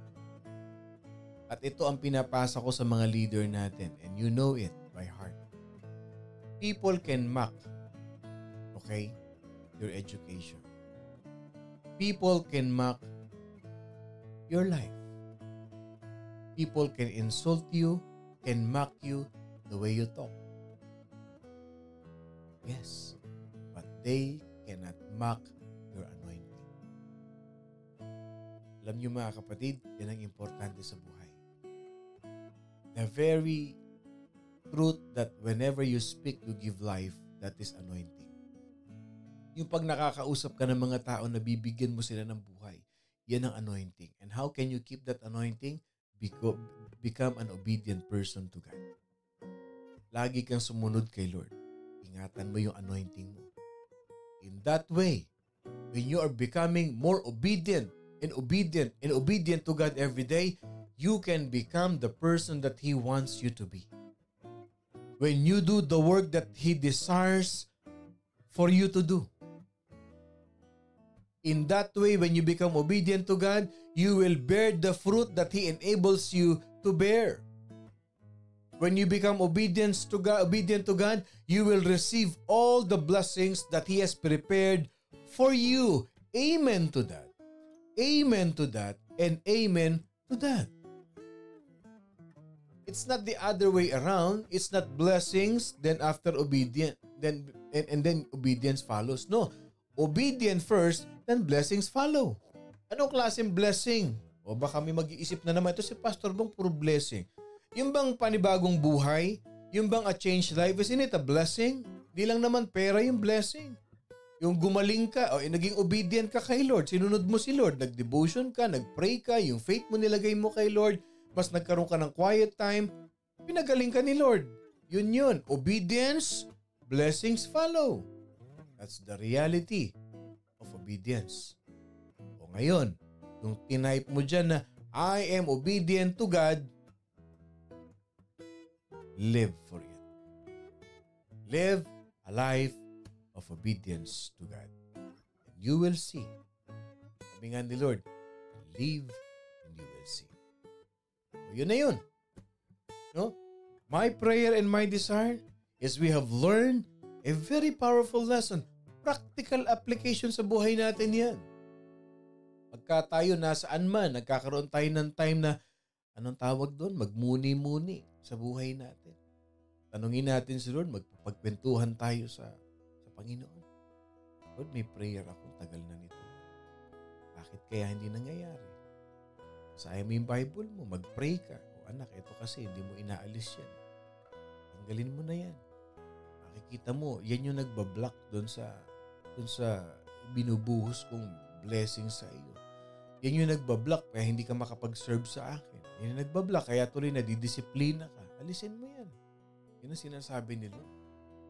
At ito ang pinapasa ko sa mga leader natin, and you know it by heart. People can mock, okay, your education. People can mock your life. People can insult you, can mock you the way you talk. Yes, but they cannot mock your anointing. Alam niyo mga kapatid, yan ang importante sa buhay. The very truth that whenever you speak, you give life, that is anointing. Yung pag nakakausap ka ng mga tao na bibigyan mo sila ng buhay, yan ang anointing. And how can you keep that anointing? Become an obedient person to God. Lagi kang sumunod kay Lord. Ingatan mo yung anointing mo. In that way, when you are becoming more obedient and obedient to God every day, you can become the person that He wants you to be. When you do the work that He desires for you to do. In that way, when you become obedient to God, you will bear the fruit that He enables you to bear. When you become obedient to God, you will receive all the blessings that He has prepared for you. Amen to that. Amen to that, and amen to that. It's not the other way around. It's not blessings, then after obedience, then obedience follows. No. Obedient first, then blessings follow. Anong klaseng blessing? O baka may mag-iisip na naman, ito si Pastor Bong, puro blessing. Yung bang panibagong buhay? Yung bang a changed life? Isn't it a blessing? Di lang naman pera yung blessing. Yung gumaling ka, o naging obedient ka kay Lord, sinunod mo si Lord, nag-devotion ka, nag-pray ka, yung faith mo nilagay mo kay Lord, mas nagkaroon ka ng quiet time, pinagaling ka ni Lord. Yun. Obedience, blessings follow. That's the reality of obedience. O ngayon, yung tinype mo dyan na, I am obedient to God, live for it. Live a life of obedience to God. And you will see. Sabi nga ni Lord, live and you will see. O yun na yun. No? My prayer and my desire is we have learned a very powerful lesson. Practical application sa buhay natin yan. Pagka tayo nasaan man, nagkakaroon tayo ng time na, anong tawag doon? Magmuni-muni sa buhay natin. Tanungin natin si Lord, magpagkwentuhan tayo sa Panginoon. Lord, may prayer ako, tagal na nito. Bakit kaya hindi nangyayari? Sayang mo yung Bible mo, mag-pray ka. O anak, ito kasi hindi mo inaalis yan. Tanggalin mo na yan. Makikita mo, yan yung nagbablock doon sa binubuhos kong blessing sa iyo. Yan yung nagbablock kaya hindi ka makapag-serve sa akin. Yan yung nagbablock kaya tuloy na didisiplina ka. Alisin mo yan. Yan ang sinasabi nila.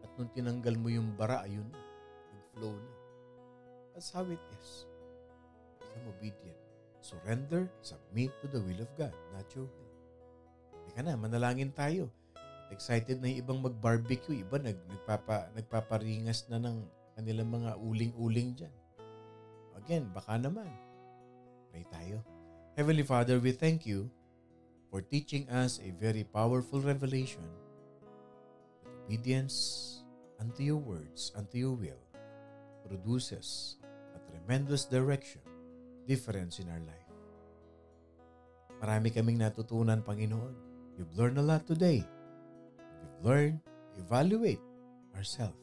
At nung tinanggal mo yung bara, ayun na. Nag-flow na. That's how it is. Become obedient. Surrender, submit to the will of God, not your will. Teka na, manalangin tayo. Excited na yung ibang mag-barbecue. Iba nagpaparingas na ng kanilang mga uling-uling dyan. Again, baka naman. Pray tayo. Heavenly Father, we thank you for teaching us a very powerful revelation that obedience unto your words, unto your will, produces a tremendous direction, difference in our life. Marami kaming natutunan, Panginoon. We've learned a lot today. We've learned to evaluate ourselves.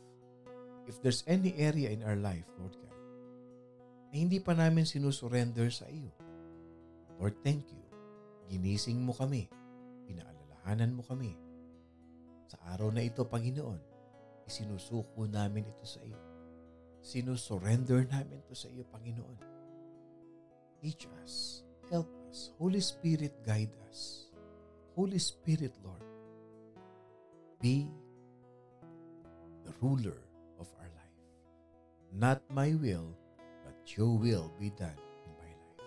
If there's any area in our life, Lord God, na hindi pa namin sinusurrender sa iyo, Lord, thank you. Ginising mo kami. Pinaalalahanan mo kami. Sa araw na ito, Panginoon, isinusuko namin ito sa iyo. Sinusurrender namin ito sa iyo, Panginoon. Teach us. Help us. Holy Spirit, guide us. Holy Spirit, Lord, be the ruler of our life. Not my will, but your will be done in my life.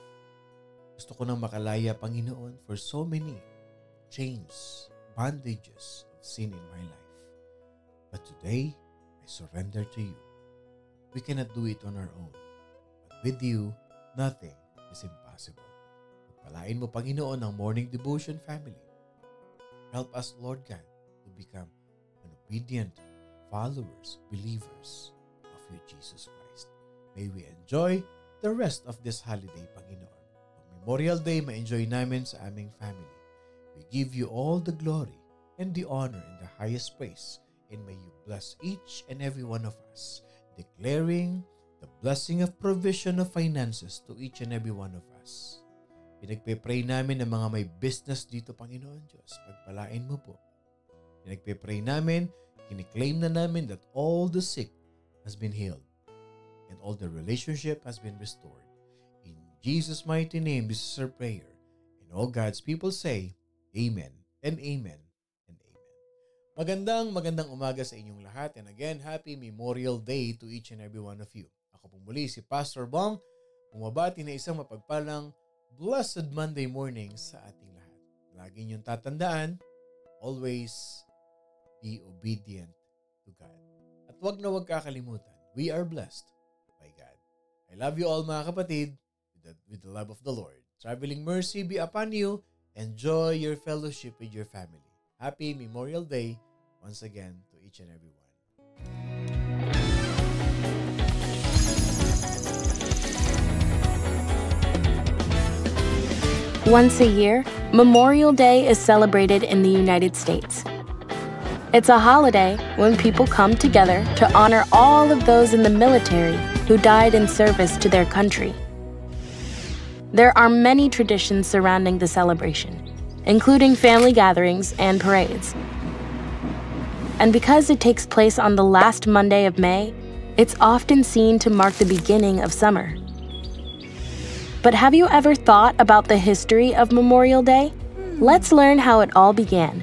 Gusto ko nang makalaya, Panginoon, for so many chains, bondages of sin in my life. But today, I surrender to you. We cannot do it on our own. But with you, nothing is impossible. Pagpalain mo, Panginoon, ang morning devotion family. Help us, Lord God, to become an obedient followers, believers of you, Jesus Christ. May we enjoy the rest of this holiday, Panginoon. Ang Memorial Day, ma-enjoy namin sa aming family. We give you all the glory and the honor and the highest praise. And may you bless each and every one of us, declaring the blessing of provision of finances to each and every one of us. Pinagpe-pray namin ng mga may business dito, Panginoon Diyos. Pagpalain mo po. Pinagpe-pray namin, kiniklaim na namin that all the sick has been healed and all the relationship has been restored. In Jesus' mighty name, this is our prayer. And all God's people say, Amen and Amen and Amen. Magandang umaga sa inyong lahat. And again, Happy Memorial Day to each and every one of you. Ako po muli si Pastor Bong, bumabati na isang mapagpalang Blessed Monday morning sa ating lahat. Lagi niyong tatandaan, always be obedient to God. At wag na wag kakalimutan, we are blessed by God. I love you all, mga kapatid, with the love of the Lord. Traveling mercy be upon you. Enjoy your fellowship with your family. Happy Memorial Day once again to each and every one. Once a year, Memorial Day is celebrated in the United States. It's a holiday when people come together to honor all of those in the military who died in service to their country. There are many traditions surrounding the celebration, including family gatherings and parades. And because it takes place on the last Monday of May, it's often seen to mark the beginning of summer. But have you ever thought about the history of Memorial Day? Let's learn how it all began.